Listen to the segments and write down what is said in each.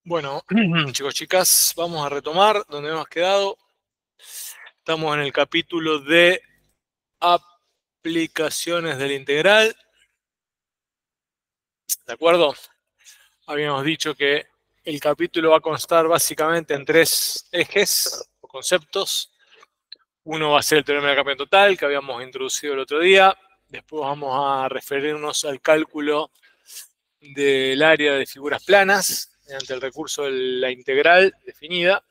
Bueno, chicos, chicas, vamos a retomar donde hemos quedado. Estamos en el capítulo de aplicaciones del integral. ¿De acuerdo? Habíamos dicho que el capítulo va a constar básicamente en tres ejes o conceptos. Uno va a ser el teorema del cambio total, que habíamos introducido el otro día. Después vamos a referirnos al cálculo del área de figuras planas mediante el recurso de la integral definida.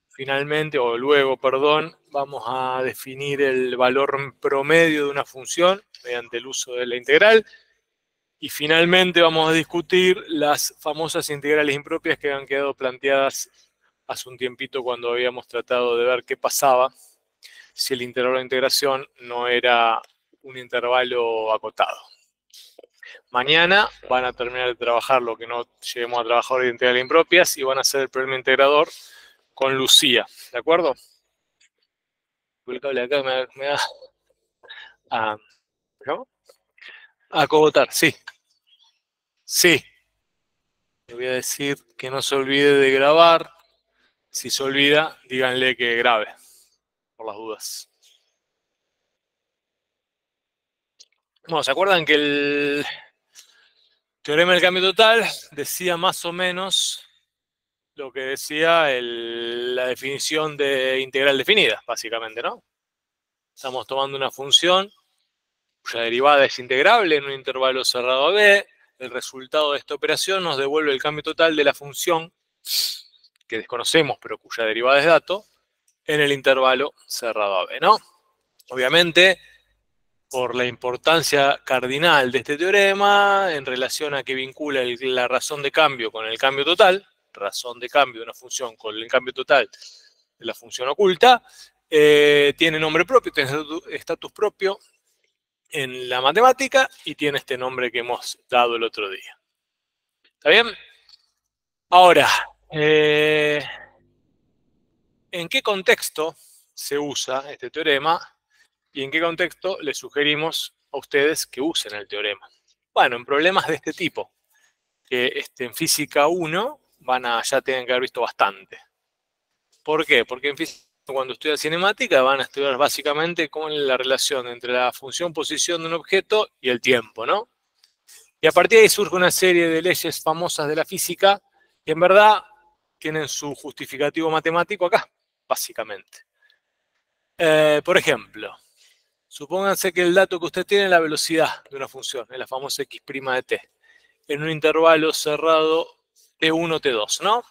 Finalmente, o luego, perdón, vamos a definir el valor promedio de una función mediante el uso de la integral. Y finalmente vamos a discutir las famosas integrales impropias que han quedado planteadas hace un tiempito cuando habíamos tratado de ver qué pasaba si el intervalo de integración no era un intervalo acotado. Mañana van a terminar de trabajar lo que no lleguemos a trabajar de integrales impropias y van a hacer el problema integrador con Lucía, ¿de acuerdo? El cable acá me da ¿no? A cogotar, sí. Sí. Le voy a decir que no se olvide de grabar. Si se olvida, díganle que grabe, por las dudas. Bueno, ¿se acuerdan que el teorema del cambio total decía más o menos lo que decía la definición de integral definida, básicamente, ¿no? Estamos tomando una función cuya derivada es integrable en un intervalo cerrado a b. El resultado de esta operación nos devuelve el cambio total de la función que desconocemos, pero cuya derivada es dato, en el intervalo cerrado a b, ¿no? Obviamente, por la importancia cardinal de este teorema, en relación a que vincula la razón de cambio con el cambio total, razón de cambio de una función con el cambio total de la función oculta, tiene nombre propio, tiene estatus propio en la matemática y tiene este nombre que hemos dado el otro día. ¿Está bien? Ahora, ¿en qué contexto se usa este teorema y en qué contexto les sugerimos a ustedes que usen el teorema? Bueno, en problemas de este tipo, que en física 1 ya tienen que haber visto bastante. ¿Por qué? Porque en física, cuando estudian cinemática, van a estudiar básicamente cómo es la relación entre la función posición de un objeto y el tiempo, ¿no? Y a partir de ahí surge una serie de leyes famosas de la física que en verdad tienen su justificativo matemático acá, básicamente. Por ejemplo, supónganse que el dato que usted tiene es la velocidad de una función, es la famosa x' de t, en un intervalo cerrado t1, t2, ¿no?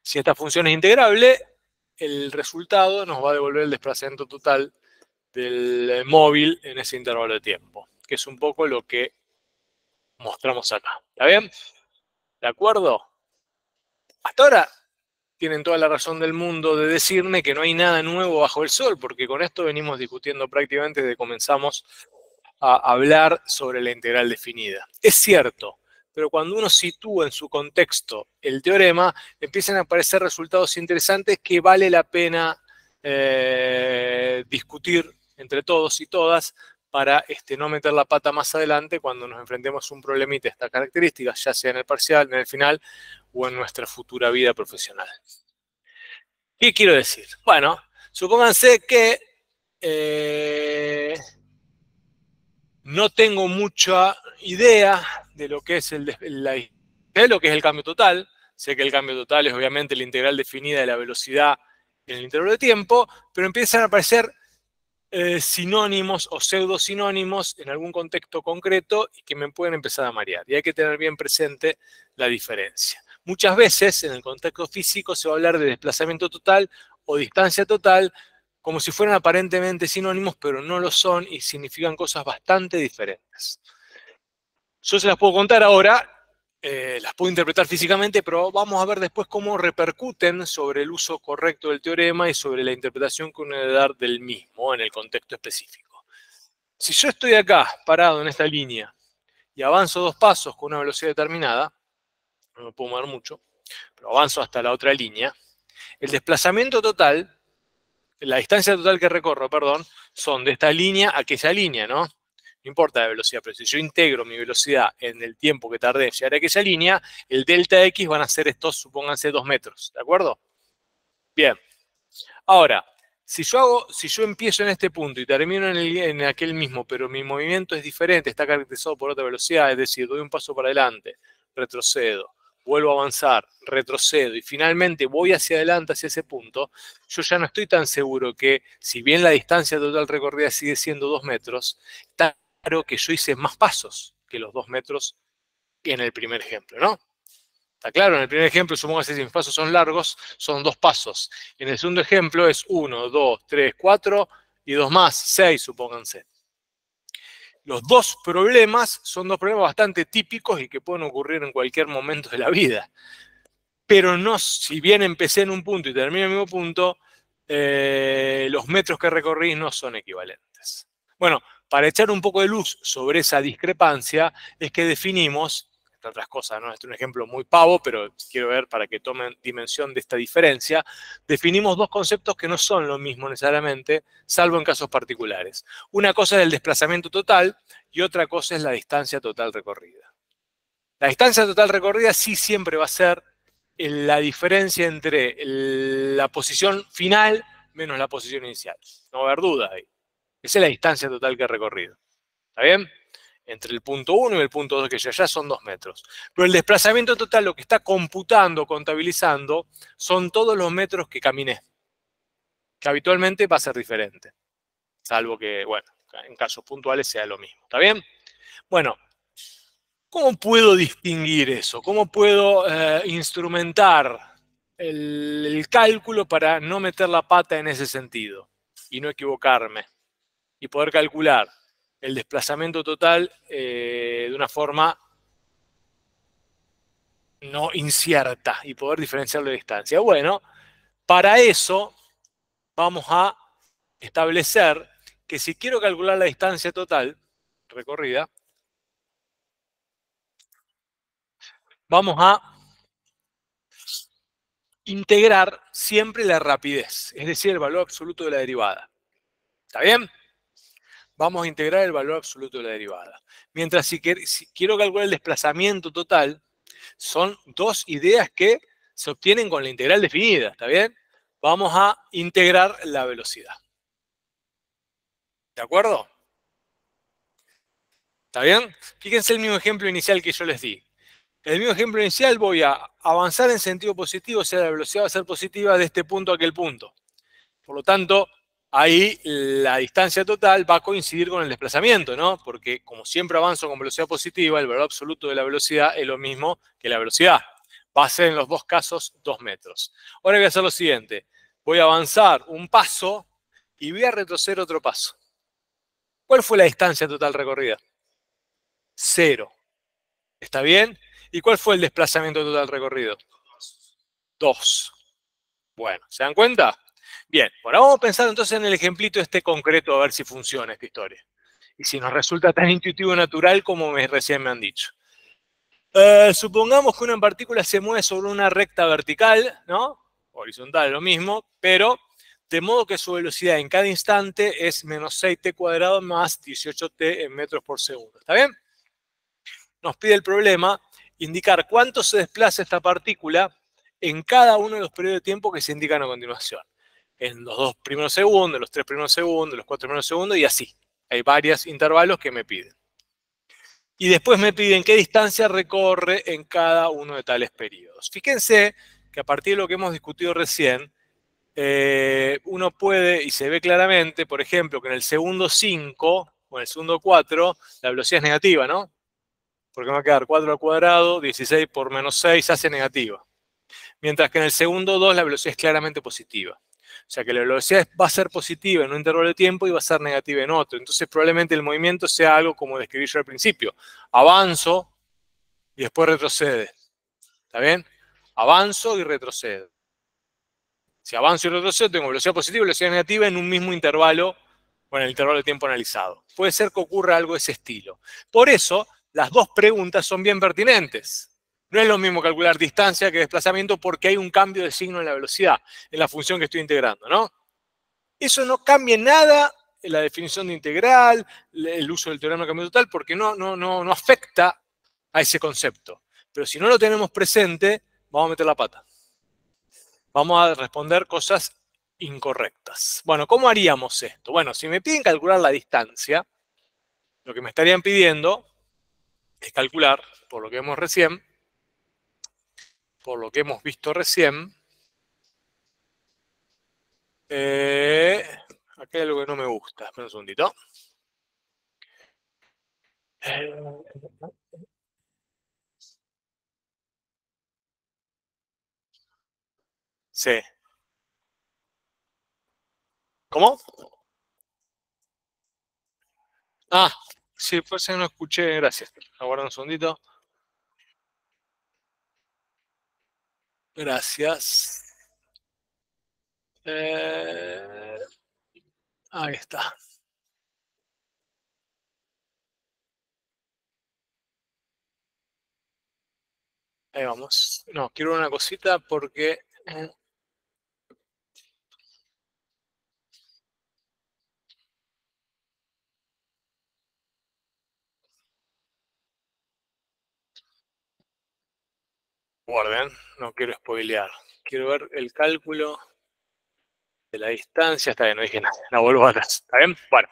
Si esta función es integrable, el resultado nos va a devolver el desplazamiento total del móvil en ese intervalo de tiempo, que es un poco lo que mostramos acá. ¿Está bien? ¿De acuerdo? Hasta ahora tienen toda la razón del mundo de decirme que no hay nada nuevo bajo el sol, porque con esto venimos discutiendo prácticamente desde que comenzamos a hablar sobre la integral definida. Es cierto, pero cuando uno sitúa en su contexto el teorema, empiezan a aparecer resultados interesantes que vale la pena discutir entre todos y todas para no meter la pata más adelante cuando nos enfrentemos a un problemita de estas características, ya sea en el parcial, en el final o en nuestra futura vida profesional. ¿Qué quiero decir? Bueno, supónganse que no tengo mucha idea de lo que es el cambio total. Sé que el cambio total es obviamente la integral definida de la velocidad en el intervalo de tiempo, pero empiezan a aparecer sinónimos o pseudosinónimos en algún contexto concreto y que me pueden empezar a marear. Y hay que tener bien presente la diferencia. Muchas veces en el contexto físico se va a hablar de desplazamiento total o distancia total como si fueran aparentemente sinónimos, pero no lo son y significan cosas bastante diferentes. Yo se las puedo contar ahora, las puedo interpretar físicamente, pero vamos a ver después cómo repercuten sobre el uso correcto del teorema y sobre la interpretación que uno debe dar del mismo en el contexto específico. Si yo estoy acá, parado en esta línea, y avanzo 2 pasos con una velocidad determinada, no me puedo mover mucho, pero avanzo hasta la otra línea, el desplazamiento total, la distancia total que recorro, perdón, son de esta línea a aquella línea, ¿no? No importa la velocidad, pero si yo integro mi velocidad en el tiempo que tardé en llegar a aquella línea, el delta X van a ser estos, supónganse, 2 metros. ¿De acuerdo? Bien. Ahora, si yo empiezo en este punto y termino en aquel mismo, pero mi movimiento es diferente, está caracterizado por otra velocidad, es decir, doy un paso para adelante, retrocedo, vuelvo a avanzar, retrocedo y finalmente voy hacia adelante, hacia ese punto, yo ya no estoy tan seguro que, si bien la distancia total recorrida sigue siendo 2 metros, está claro que yo hice más pasos que los 2 metros en el primer ejemplo, ¿no? Está claro, en el primer ejemplo, supongo que si mis pasos son largos, son 2 pasos. En el segundo ejemplo es 1, 2, 3, 4 y 2 más, 6, supónganse. Los dos problemas son dos problemas bastante típicos y que pueden ocurrir en cualquier momento de la vida. Pero no, si bien empecé en un punto y termino en el mismo punto, los metros que recorrí no son equivalentes. Bueno, para echar un poco de luz sobre esa discrepancia, es que definimos, entre otras cosas, ¿no? Este es un ejemplo muy pavo, pero quiero ver para que tomen dimensión de esta diferencia, definimos dos conceptos que no son lo mismo necesariamente, salvo en casos particulares. Una cosa es el desplazamiento total y otra cosa es la distancia total recorrida. La distancia total recorrida sí siempre va a ser la diferencia entre la posición final menos la posición inicial. No va a haber duda ahí. Esa es la distancia total que he recorrido. ¿Está bien? Entre el punto 1 y el punto 2 que ya son 2 metros. Pero el desplazamiento total, lo que está computando, contabilizando, son todos los metros que caminé. Que habitualmente va a ser diferente. Salvo que, bueno, en casos puntuales sea lo mismo. ¿Está bien? Bueno, ¿cómo puedo distinguir eso? ¿Cómo puedo instrumentar el cálculo para no meter la pata en ese sentido y no equivocarme? Y poder calcular el desplazamiento total de una forma no incierta y poder diferenciarlo de distancia. Bueno, para eso vamos a establecer que si quiero calcular la distancia total recorrida, vamos a integrar siempre la rapidez, es decir, el valor absoluto de la derivada. ¿Está bien? Vamos a integrar el valor absoluto de la derivada. Mientras si quiero calcular el desplazamiento total, son dos ideas que se obtienen con la integral definida, ¿está bien? Vamos a integrar la velocidad. ¿De acuerdo? ¿Está bien? Fíjense el mismo ejemplo inicial que yo les di. En el mismo ejemplo inicial voy a avanzar en sentido positivo, o sea, la velocidad va a ser positiva de este punto a aquel punto. Por lo tanto, ahí la distancia total va a coincidir con el desplazamiento, ¿no? Porque como siempre avanzo con velocidad positiva, el valor absoluto de la velocidad es lo mismo que la velocidad. Va a ser en los dos casos 2 metros. Ahora voy a hacer lo siguiente. Voy a avanzar un paso y voy a retroceder otro paso. ¿Cuál fue la distancia total recorrida? 0. ¿Está bien? ¿Y cuál fue el desplazamiento total recorrido? 2. Bueno, ¿se dan cuenta? Bien, ahora vamos a pensar entonces en el ejemplito este concreto a ver si funciona esta historia. Y si nos resulta tan intuitivo y natural como recién me han dicho. Supongamos que una partícula se mueve sobre una recta vertical, ¿no? Horizontal lo mismo, pero de modo que su velocidad en cada instante es menos 6t cuadrado más 18t en metros por segundo. ¿Está bien? Nos pide el problema indicar cuánto se desplaza esta partícula en cada uno de los periodos de tiempo que se indican a continuación. En los 2 primeros segundos, en los 3 primeros segundos, en los 4 primeros segundos y así. Hay varios intervalos que me piden. Y después me piden qué distancia recorre en cada uno de tales periodos. Fíjense que a partir de lo que hemos discutido recién, uno puede, y se ve claramente, por ejemplo, que en el segundo 5 o en el segundo 4, la velocidad es negativa, ¿no? Porque me va a quedar 4 al cuadrado, 16 por menos 6 hace negativa. Mientras que en el segundo 2 la velocidad es claramente positiva. O sea que la velocidad va a ser positiva en un intervalo de tiempo y va a ser negativa en otro. Entonces probablemente el movimiento sea algo como describí yo al principio. Avanzo y después retrocede. ¿Está bien? Avanzo y retrocedo. Si avanzo y retrocedo tengo velocidad positiva y velocidad negativa en un mismo intervalo, o en el intervalo de tiempo analizado. Puede ser que ocurra algo de ese estilo. Por eso, las dos preguntas son bien pertinentes. No es lo mismo calcular distancia que desplazamiento porque hay un cambio de signo en la velocidad, en la función que estoy integrando, ¿no? Eso no cambia nada la definición de integral, el uso del teorema de cambio total, porque no afecta a ese concepto. Pero si no lo tenemos presente, vamos a meter la pata. Vamos a responder cosas incorrectas. Bueno, ¿cómo haríamos esto? Bueno, si me piden calcular la distancia, lo que me estarían pidiendo es calcular, por lo que hemos visto recién, acá hay algo que no me gusta. Espera un segundito. Sí. ¿Cómo? Ah, sí, pues no escuché, gracias. Aguarda un segundito. Gracias. Ahí está. Ahí vamos. No, quiero una cosita porque... guarden, no quiero spoilear. Quiero ver el cálculo de la distancia. Está bien, no dije nada. La vuelvo atrás. ¿Está bien? Bueno.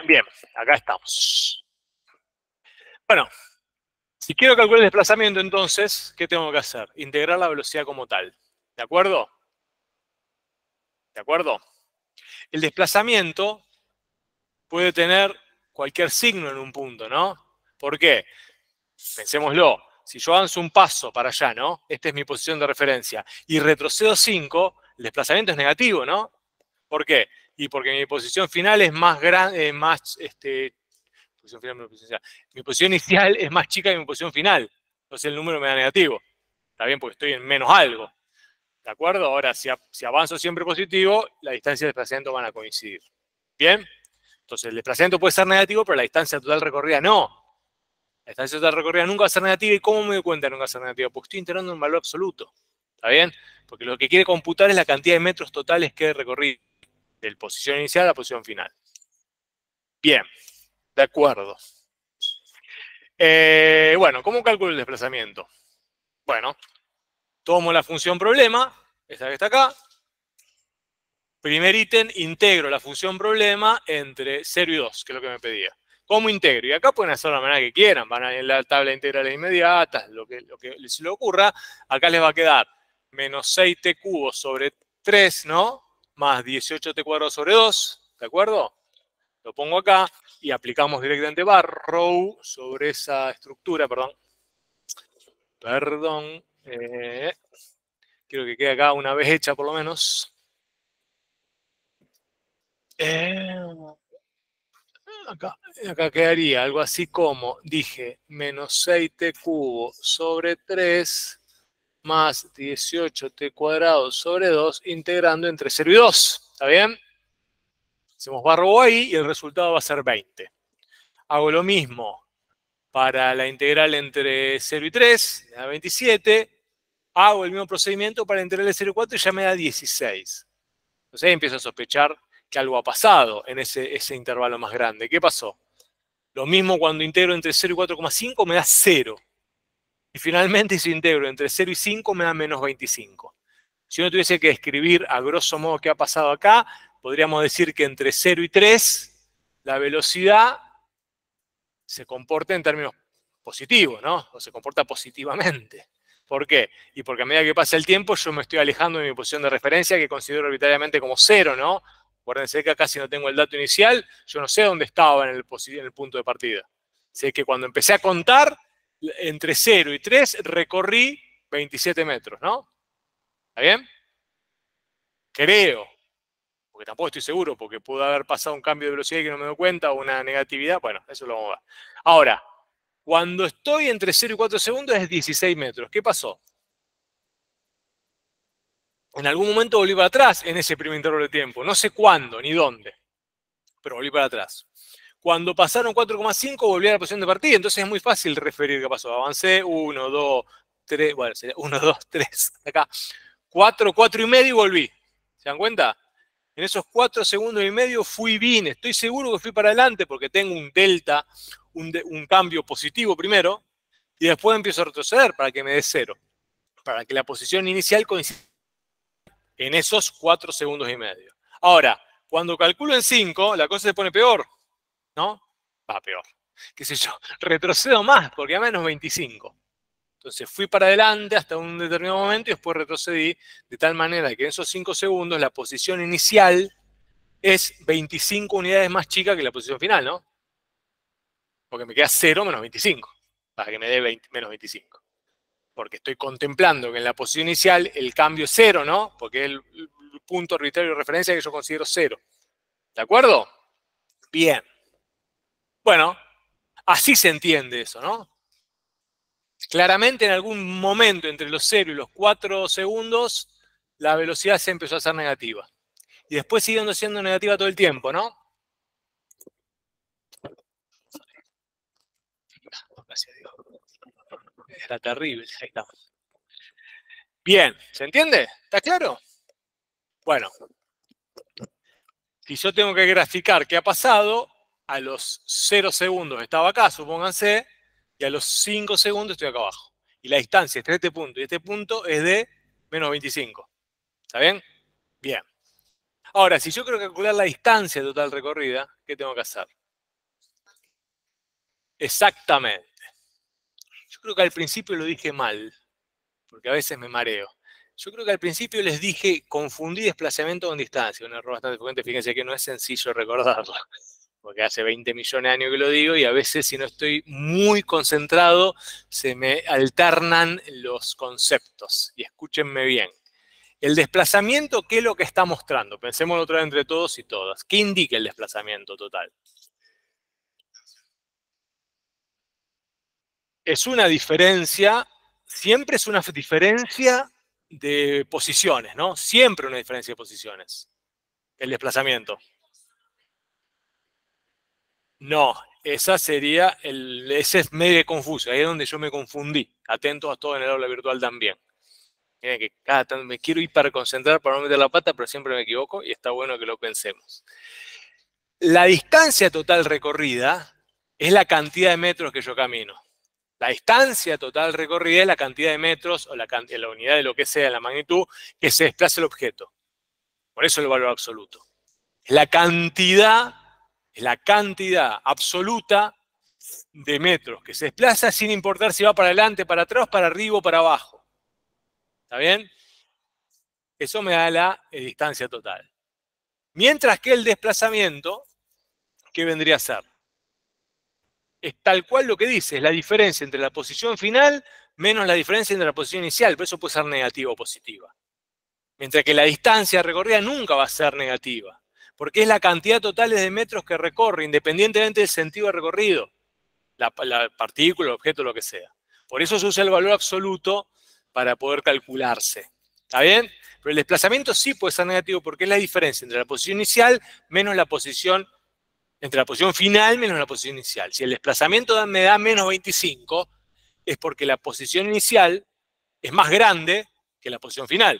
Bien, acá estamos. Bueno, si quiero calcular el desplazamiento, entonces, ¿qué tengo que hacer? Integrar la velocidad como tal. ¿De acuerdo? ¿De acuerdo? El desplazamiento puede tener cualquier signo en un punto, ¿no? ¿Por qué? Pensémoslo. Si yo avanzo un paso para allá, ¿no? Esta es mi posición de referencia. Y retrocedo 5, el desplazamiento es negativo, ¿no? ¿Por qué? Y porque mi posición final es más grande, mi posición inicial es más chica que mi posición final. Entonces el número me da negativo. Está bien, porque estoy en menos algo. ¿De acuerdo? Ahora, si avanzo siempre positivo, la distancia de desplazamiento van a coincidir. ¿Bien? Entonces el desplazamiento puede ser negativo, pero la distancia total recorrida no. La distancia total recorrida nunca va a ser negativa. ¿Y cómo me doy cuenta que nunca va a ser negativa? Porque estoy integrando un valor absoluto. ¿Está bien? Porque lo que quiere computar es la cantidad de metros totales que he recorrido. De la posición inicial a la posición final. Bien. De acuerdo. Bueno, ¿cómo calculo el desplazamiento? Bueno, tomo la función problema, esta que está acá. Primer ítem, integro la función problema entre 0 y 2, que es lo que me pedía. ¿Cómo integro? Y acá pueden hacer de la manera que quieran. Van a ir a la tabla de integrales inmediatas, lo que les ocurra. Acá les va a quedar menos 6t cubo sobre 3, ¿no? Más 18t cuadrado sobre 2, ¿de acuerdo? Lo pongo acá y aplicamos directamente Barrow sobre esa estructura, perdón. Quiero que quede acá una vez hecha por lo menos. Acá quedaría algo así como, dije, menos 6t cubo sobre 3 más 18t cuadrado sobre 2, integrando entre 0 y 2. ¿Está bien? Hacemos Barrow ahí y el resultado va a ser 20. Hago lo mismo para la integral entre 0 y 3, me da 27. Hago el mismo procedimiento para la integral de 0 y 4 y ya me da 16. Entonces ahí empiezo a sospechar que algo ha pasado en ese intervalo más grande. ¿Qué pasó? Lo mismo cuando integro entre 0 y 4,5 me da 0. Y finalmente si integro entre 0 y 5 me da menos 25. Si uno tuviese que escribir a grosso modo qué ha pasado acá, podríamos decir que entre 0 y 3 la velocidad se comporta en términos positivos, ¿no? O se comporta positivamente. ¿Por qué? Y porque a medida que pasa el tiempo yo me estoy alejando de mi posición de referencia que considero arbitrariamente como 0, ¿no? Acuérdense que acá si no tengo el dato inicial, yo no sé dónde estaba en el punto de partida. Sé que cuando empecé a contar, entre 0 y 3 recorrí 27 metros, ¿no? ¿Está bien? Creo, porque tampoco estoy seguro, porque pudo haber pasado un cambio de velocidad y que no me doy cuenta, o una negatividad, bueno, eso lo vamos a ver. Ahora, cuando estoy entre 0 y 4 segundos es 16 metros. ¿Qué pasó? En algún momento volví para atrás en ese primer intervalo de tiempo. No sé cuándo ni dónde, pero volví para atrás. Cuando pasaron 4,5 volví a la posición de partida, entonces es muy fácil referir qué pasó. Avancé 1, 2, 3, bueno, sería 1, 2, 3, acá. 4, 4 y medio y volví. ¿Se dan cuenta? En esos 4 segundos y medio fui bien. Estoy seguro que fui para adelante porque tengo un delta, un cambio positivo primero, y después empiezo a retroceder para que me dé 0. Para que la posición inicial coincida en esos 4 segundos y medio. Ahora, cuando calculo en 5, la cosa se pone peor, ¿no? Va peor. Qué sé yo, retrocedo más porque a menos 25. Entonces fui para adelante hasta un determinado momento y después retrocedí de tal manera que en esos 5 segundos la posición inicial es 25 unidades más chica que la posición final, ¿no? Porque me queda 0 menos 25, para que me dé menos 25. Porque estoy contemplando que en la posición inicial el cambio es 0, ¿no? Porque es el punto arbitrario de referencia que yo considero 0. ¿De acuerdo? Bien. Bueno, así se entiende eso, ¿no? Claramente en algún momento entre los 0 y los 4 segundos, la velocidad se empezó a hacer negativa. Y después siguiendo siendo negativa todo el tiempo, ¿no? Gracias a Dios. Era terrible. Ahí está. Bien, ¿se entiende? ¿Está claro? Bueno, si yo tengo que graficar qué ha pasado, a los 0 segundos estaba acá, supónganse, y a los 5 segundos estoy acá abajo. Y la distancia entre este punto y este punto es de menos 25. ¿Está bien? Bien. Ahora, si yo quiero calcular la distancia total recorrida, ¿qué tengo que hacer? Exactamente. Yo creo que al principio lo dije mal, porque a veces me mareo. Yo creo que al principio les dije, confundí desplazamiento con distancia, un error bastante frecuente, fíjense que no es sencillo recordarlo, porque hace 20 millones de años que lo digo y a veces si no estoy muy concentrado se me alternan los conceptos. Y escúchenme bien. El desplazamiento, ¿qué es lo que está mostrando? Pensémoslo otra vez entre todos y todas. ¿Qué indica el desplazamiento total? Es una diferencia, siempre es una diferencia de posiciones, ¿no? Siempre una diferencia de posiciones. El desplazamiento. No, esa sería ese es medio confuso, ahí es donde yo me confundí. Atentos a todo en el aula virtual también. Miren que cada tanto me quiero hiperconcentrar para no meter la pata, pero siempre me equivoco y está bueno que lo pensemos. La distancia total recorrida es la cantidad de metros que yo camino. La distancia total recorrida es la cantidad de metros o la unidad de lo que sea, la magnitud que se desplaza el objeto. Por eso el valor absoluto. Es la cantidad absoluta de metros que se desplaza sin importar si va para adelante, para atrás, para arriba o para abajo. ¿Está bien? Eso me da la distancia total. Mientras que el desplazamiento, ¿qué vendría a ser? Es tal cual lo que dice, es la diferencia entre la posición final menos la diferencia entre la posición inicial, por eso puede ser negativa o positiva. Mientras que la distancia recorrida nunca va a ser negativa, porque es la cantidad total de metros que recorre, independientemente del sentido de recorrido, la partícula, el objeto, lo que sea. Por eso se usa el valor absoluto para poder calcularse. ¿Está bien? Pero el desplazamiento sí puede ser negativo porque es la diferencia entre la posición inicial menos la posición, entre la posición final menos la posición inicial. Si el desplazamiento me da menos 25, es porque la posición inicial es más grande que la posición final.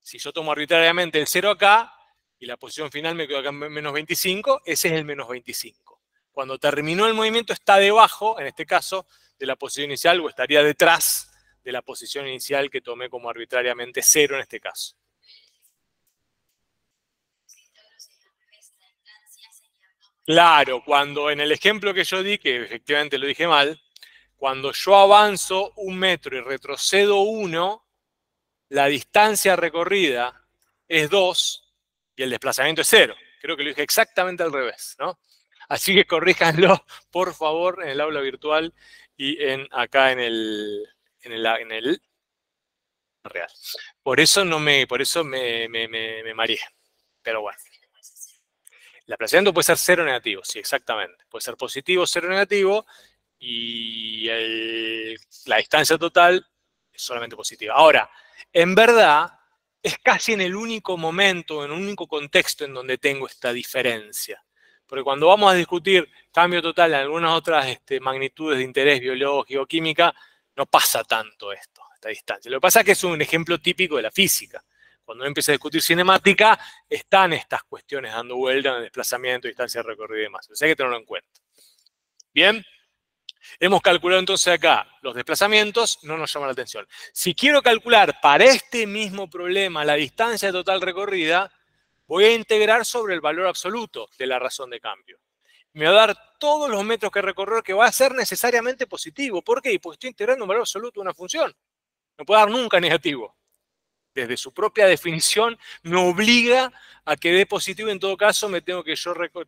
Si yo tomo arbitrariamente el 0 acá y la posición final me quedó acá en menos 25, ese es el menos 25. Cuando terminó el movimiento está debajo, en este caso, de la posición inicial o estaría detrás de la posición inicial que tomé como arbitrariamente 0 en este caso. Claro, cuando en el ejemplo que yo di, que efectivamente lo dije mal, cuando yo avanzo 1 metro y retrocedo 1, la distancia recorrida es 2 y el desplazamiento es 0. Creo que lo dije exactamente al revés, ¿no? Así que corríjanlo, por favor, en el aula virtual y acá en el real. Por eso me mareé. Pero bueno. El desplazamiento puede ser 0 negativo, sí, exactamente. Puede ser positivo, 0 negativo, y la distancia total es solamente positiva. Ahora, en verdad, es casi en el único momento, en un único contexto en donde tengo esta diferencia. Porque cuando vamos a discutir cambio total en algunas otras magnitudes de interés biológico, química, no pasa tanto esta distancia. Lo que pasa es que es un ejemplo típico de la física. Cuando uno empieza a discutir cinemática, están estas cuestiones dando vueltas en desplazamiento, distancia recorrida y demás. O sea, hay que tenerlo en cuenta. Bien. Hemos calculado entonces acá los desplazamientos, no nos llama la atención. Si quiero calcular para este mismo problema la distancia total recorrida, voy a integrar sobre el valor absoluto de la razón de cambio. Me va a dar todos los metros que recorrer, que va a ser necesariamente positivo. ¿Por qué? Porque estoy integrando un valor absoluto de una función. No puede dar nunca negativo. Desde su propia definición me obliga a que dé positivo. En todo caso,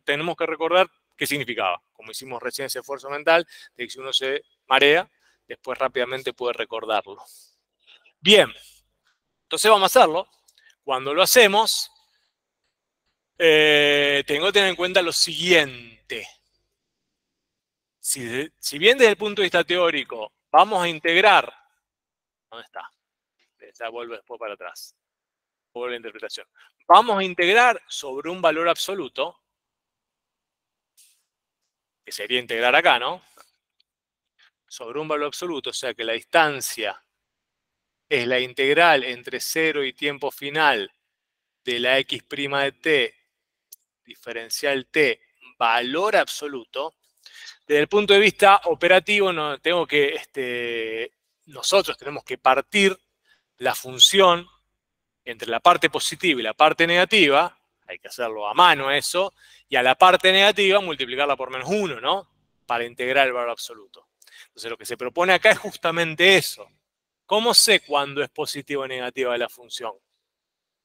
tenemos que recordar qué significaba. Como hicimos recién ese esfuerzo mental, de que si uno se marea, después rápidamente puede recordarlo. Bien, entonces vamos a hacerlo. Cuando lo hacemos, tengo que tener en cuenta lo siguiente. Si bien desde el punto de vista teórico vamos a integrar, ¿dónde está? Ya vuelvo después para atrás. Vuelvo a la interpretación. Vamos a integrar sobre un valor absoluto, que sería integrar acá, ¿no? Sobre un valor absoluto, o sea que la distancia es la integral entre 0 y tiempo final de la x' de t, diferencial t, valor absoluto. Desde el punto de vista operativo, nosotros tenemos que partir la función entre la parte positiva y la parte negativa, hay que hacerlo a mano eso, y a la parte negativa multiplicarla por -1, ¿no? Para integrar el valor absoluto. Entonces lo que se propone acá es justamente eso. ¿Cómo sé cuándo es positiva o negativa la función?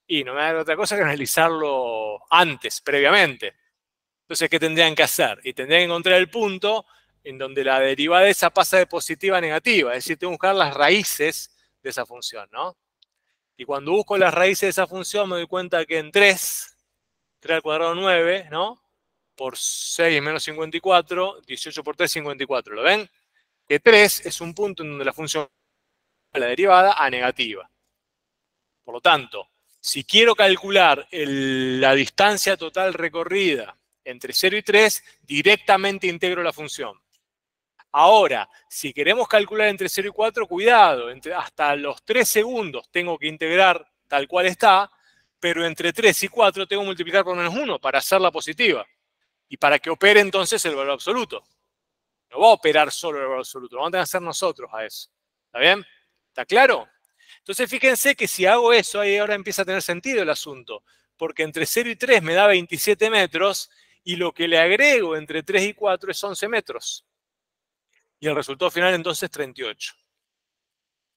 Y no me da otra cosa que analizarlo antes, previamente. Entonces, ¿qué tendrían que hacer? Y tendrían que encontrar el punto en donde la derivada de esa pasa de positiva a negativa. Es decir, tengo que buscar las raíces de esa función, ¿no? Y cuando busco las raíces de esa función me doy cuenta que en 3 al cuadrado 9, ¿no? Por 6 menos 54, 18 por 3, 54. ¿Lo ven? Que 3 es un punto en donde la función la derivada a negativa. Por lo tanto, si quiero calcular la distancia total recorrida entre 0 y 3, directamente integro la función. Ahora, si queremos calcular entre 0 y 4, cuidado, hasta los 3 segundos tengo que integrar tal cual está, pero entre 3 y 4 tengo que multiplicar por -1 para hacerla positiva. Y para que opere entonces el valor absoluto. No va a operar solo el valor absoluto, lo vamos a tener que hacer nosotros a eso. ¿Está bien? ¿Está claro? Entonces fíjense que si hago eso, ahí ahora empieza a tener sentido el asunto. Porque entre 0 y 3 me da 27 metros y lo que le agrego entre 3 y 4 es 11 metros. Y el resultado final entonces es 38.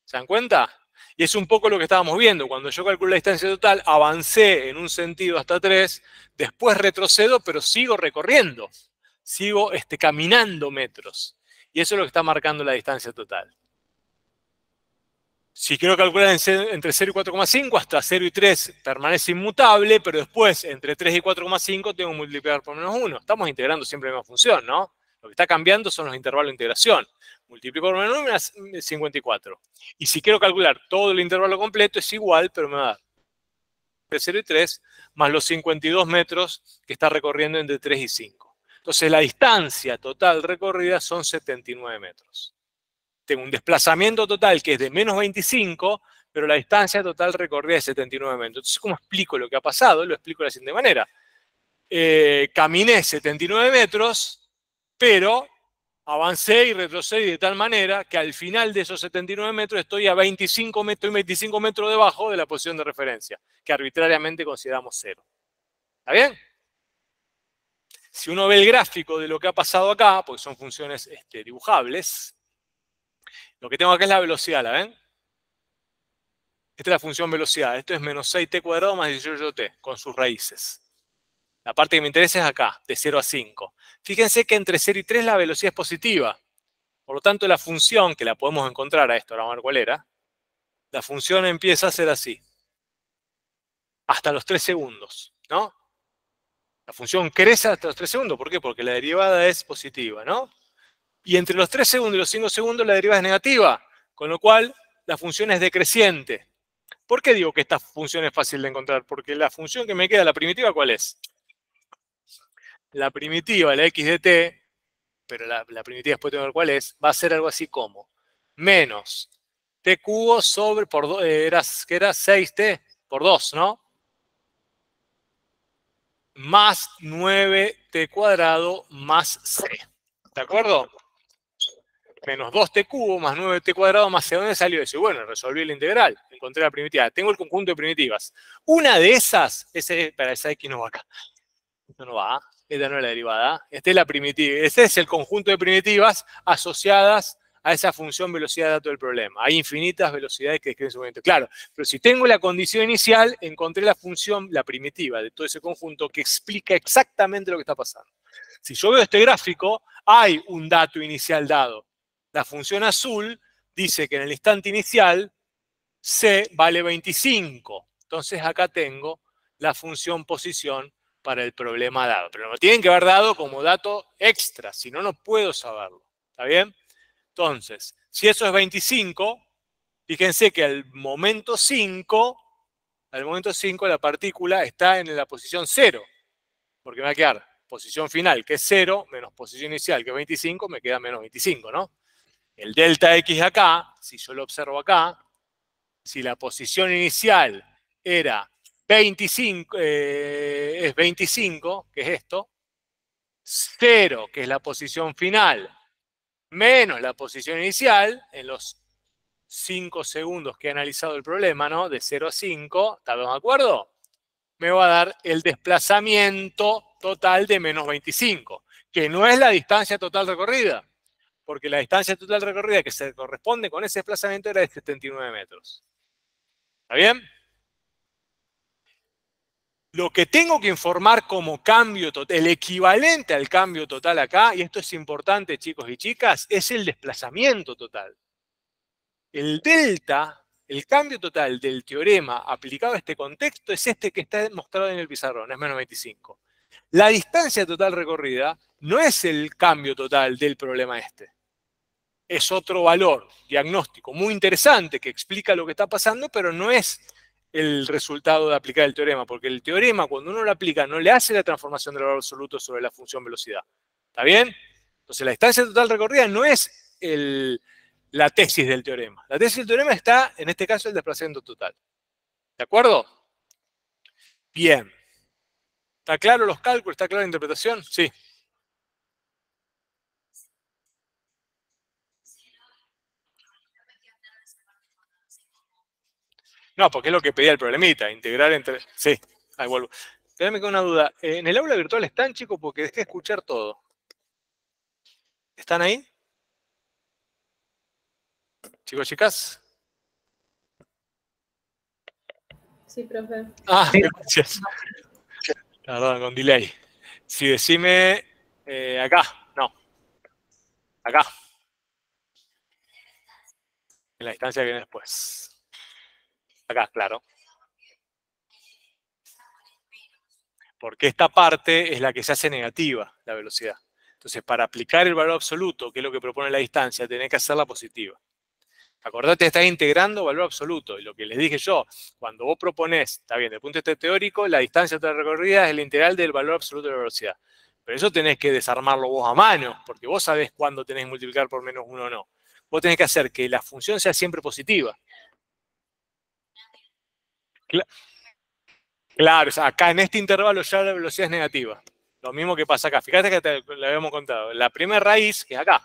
¿Se dan cuenta? Y es un poco lo que estábamos viendo. Cuando yo calculo la distancia total, avancé en un sentido hasta 3, después retrocedo, pero sigo recorriendo. Sigo caminando metros. Y eso es lo que está marcando la distancia total. Si quiero calcular entre 0 y 4,5, hasta 0 y 3 permanece inmutable, pero después entre 3 y 4,5 tengo que multiplicar por -1. Estamos integrando siempre la misma función, ¿no? Lo que está cambiando son los intervalos de integración. Multiplico por -1 me da 54. Y si quiero calcular todo el intervalo completo es igual, pero me va a dar entre 0 y 3 más los 52 metros que está recorriendo entre 3 y 5. Entonces la distancia total recorrida son 79 metros. Tengo un desplazamiento total que es de -25, pero la distancia total recorrida es 79 metros. Entonces, ¿cómo explico lo que ha pasado? Lo explico de la siguiente manera. Caminé 79 metros, pero avancé y retrocedí de tal manera que al final de esos 79 metros estoy a 25 metros debajo de la posición de referencia, que arbitrariamente consideramos 0. ¿Está bien? Si uno ve el gráfico de lo que ha pasado acá, porque son funciones dibujables, lo que tengo acá es la velocidad, ¿la ven? Esta es la función velocidad. Esto es menos 6t cuadrado más 18t, con sus raíces. La parte que me interesa es acá, de 0 a 5. Fíjense que entre 0 y 3 la velocidad es positiva. Por lo tanto, la función, que la podemos encontrar a esto, ahora vamos a ver cuál era, la función empieza a ser así. Hasta los 3 segundos, ¿no? La función crece hasta los 3 segundos. ¿Por qué? Porque la derivada es positiva, ¿no? Y entre los 3 segundos y los 5 segundos la derivada es negativa. Con lo cual, la función es decreciente. ¿Por qué digo que esta función es fácil de encontrar? Porque la función que me queda, la primitiva, ¿cuál es? La primitiva, la x de t, pero la primitiva después tengo que ver cuál es, va a ser algo así como menos t cubo sobre, ¿qué era? 6t. por 2, ¿no? Más 9t cuadrado más c. ¿De acuerdo? Menos 2t cubo más 9t cuadrado más c. ¿Dónde salió eso? Bueno, resolví la integral. Encontré la primitiva. Tengo el conjunto de primitivas. Una de esas, para esa x no va acá. Esto no va. Esta no es la derivada. Esta es la primitiva. Este es el conjunto de primitivas asociadas a esa función velocidad de dato del problema. Hay infinitas velocidades que describen su movimiento. Claro, pero si tengo la condición inicial, encontré la función, la primitiva de todo ese conjunto que explica exactamente lo que está pasando. Si yo veo este gráfico, hay un dato inicial dado. La función azul dice que en el instante inicial C vale 25. Entonces acá tengo la función posición para el problema dado. Pero me tienen que haber dado como dato extra, si no, no puedo saberlo. ¿Está bien? Entonces, si eso es 25, fíjense que al momento 5 la partícula está en la posición 0, porque me va a quedar posición final, que es 0, menos posición inicial, que es 25, me queda menos 25, ¿no? El delta X acá, si yo lo observo acá, si la posición inicial era 25, es 25, que es esto, 0, que es la posición final, menos la posición inicial, en los 5 segundos que he analizado el problema, ¿no? De 0 a 5, ¿estamos de acuerdo? Me va a dar el desplazamiento total de menos 25, que no es la distancia total recorrida, porque la distancia total recorrida que se corresponde con ese desplazamiento era de 79 metros. ¿Está bien? Lo que tengo que informar como cambio total, el equivalente al cambio total acá, y esto es importante, chicos y chicas, es el desplazamiento total. El delta, el cambio total del teorema aplicado a este contexto es este que está mostrado en el pizarrón, es menos 25. La distancia total recorrida no es el cambio total del problema este. Es otro valor diagnóstico muy interesante que explica lo que está pasando, pero no es el resultado de aplicar el teorema, porque el teorema, cuando uno lo aplica, no le hace la transformación del valor absoluto sobre la función velocidad. ¿Está bien? Entonces, la distancia total recorrida no es la tesis del teorema. La tesis del teorema está, en este caso, el desplazamiento total. ¿De acuerdo? Bien. ¿Está claro los cálculos? ¿Está clara la interpretación? Sí. No, porque es lo que pedía el problemita, integrar entre... Sí, ahí vuelvo. Quédame con una duda. ¿En el aula virtual están, chicos? Porque dejé de escuchar todo. ¿Están ahí? Chicos, chicas. Sí, profe. Ah, gracias. Perdón, con delay. Sí, decime acá. No. Acá. En la distancia que viene después. Acá, claro. Porque esta parte es la que se hace negativa, la velocidad. Entonces, para aplicar el valor absoluto, que es lo que propone la distancia, tenés que hacerla positiva. Acordate, estás integrando valor absoluto. Y lo que les dije yo, cuando vos proponés, está bien, desde el punto de vista teórico, la distancia total recorrida es el integral del valor absoluto de la velocidad. Pero eso tenés que desarmarlo vos a mano, porque vos sabés cuándo tenés que multiplicar por menos 1 o no. Vos tenés que hacer que la función sea siempre positiva. Claro, o sea, acá en este intervalo ya la velocidad es negativa. Lo mismo que pasa acá. Fíjate que te lo habíamos contado. La primera raíz, que es acá.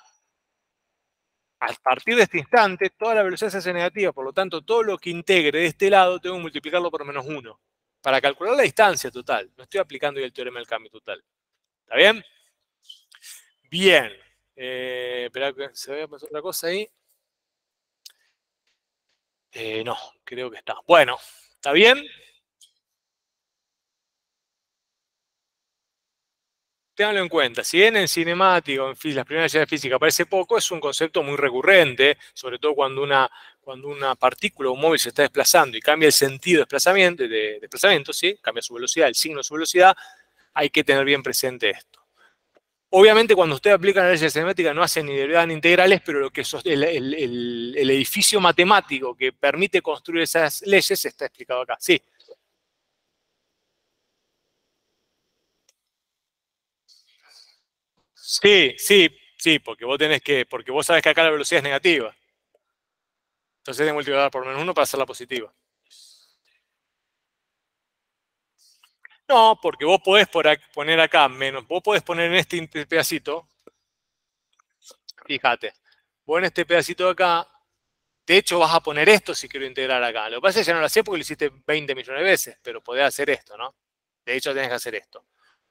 A partir de este instante, toda la velocidad se hace negativa. Por lo tanto, todo lo que integre de este lado tengo que multiplicarlo por menos 1. Para calcular la distancia total. No estoy aplicando el teorema del cambio total. ¿Está bien? Bien. Espera, ¿se ve otra cosa ahí? No, creo que está. Bueno, ¿está bien? Ténganlo en cuenta, si bien en cinemática o en las primeras leyes de física aparece poco, es un concepto muy recurrente, sobre todo cuando una partícula o un móvil se está desplazando y cambia el sentido de desplazamiento, ¿sí? Cambia su velocidad, el signo de su velocidad, hay que tener bien presente esto. Obviamente, cuando usted aplica la ley de cinemática no hace ni derivadas ni integrales, pero lo que el edificio matemático que permite construir esas leyes está explicado acá. Sí. Sí, porque porque vos sabés que acá la velocidad es negativa. Entonces tengo que multiplicar por menos 1 para hacerla positiva. No, porque vos podés poner acá menos, vos podés poner en este pedacito, fíjate, vos en este pedacito de acá, de hecho vas a poner esto si quiero integrar acá. Lo que pasa es que ya no lo hacés porque lo hiciste 20 millones de veces, pero podés hacer esto, ¿no? De hecho tenés que hacer esto.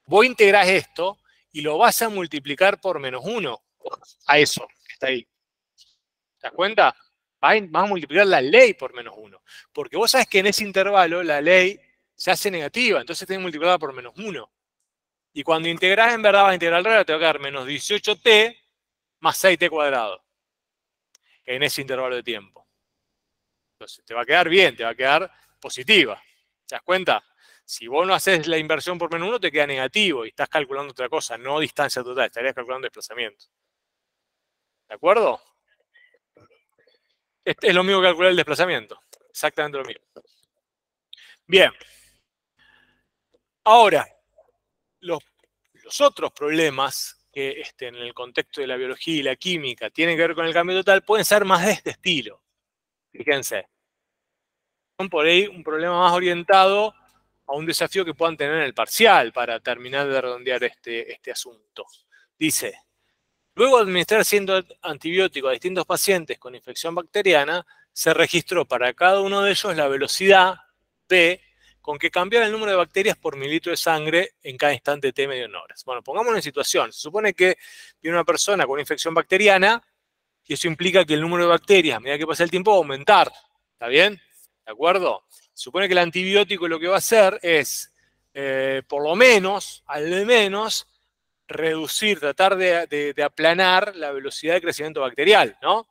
Vos integrás esto y lo vas a multiplicar por -1 a eso que está ahí. ¿Te das cuenta? Vas a multiplicar la ley por -1. Porque vos sabés que en ese intervalo la ley se hace negativa, entonces tenés que multiplicarla por -1. Y cuando integrás, en verdad vas a integrar al revés, te va a quedar menos 18t más 6t cuadrado en ese intervalo de tiempo. Entonces te va a quedar bien, te va a quedar positiva. ¿Te das cuenta? Si vos no haces la inversión por -1, te queda negativo y estás calculando otra cosa, no distancia total, estarías calculando desplazamiento. ¿De acuerdo? Este es lo mismo que calcular el desplazamiento. Exactamente lo mismo. Bien. Ahora, los otros problemas que en el contexto de la biología y la química tienen que ver con el cambio total pueden ser más de este estilo. Fíjense. Son por ahí un problema más orientado a un desafío que puedan tener en el parcial para terminar de redondear este asunto. Dice, luego de administrar 100 antibióticos a distintos pacientes con infección bacteriana, se registró para cada uno de ellos la velocidad P con que cambiaba el número de bacterias por mililitro de sangre en cada instante T medio en horas. Bueno, pongámonos en situación. Se supone que viene una persona con una infección bacteriana y eso implica que el número de bacterias a medida que pasa el tiempo va a aumentar. ¿Está bien? ¿De acuerdo? Se supone que el antibiótico lo que va a hacer es, por lo menos, al menos, reducir, tratar de aplanar la velocidad de crecimiento bacterial, ¿no?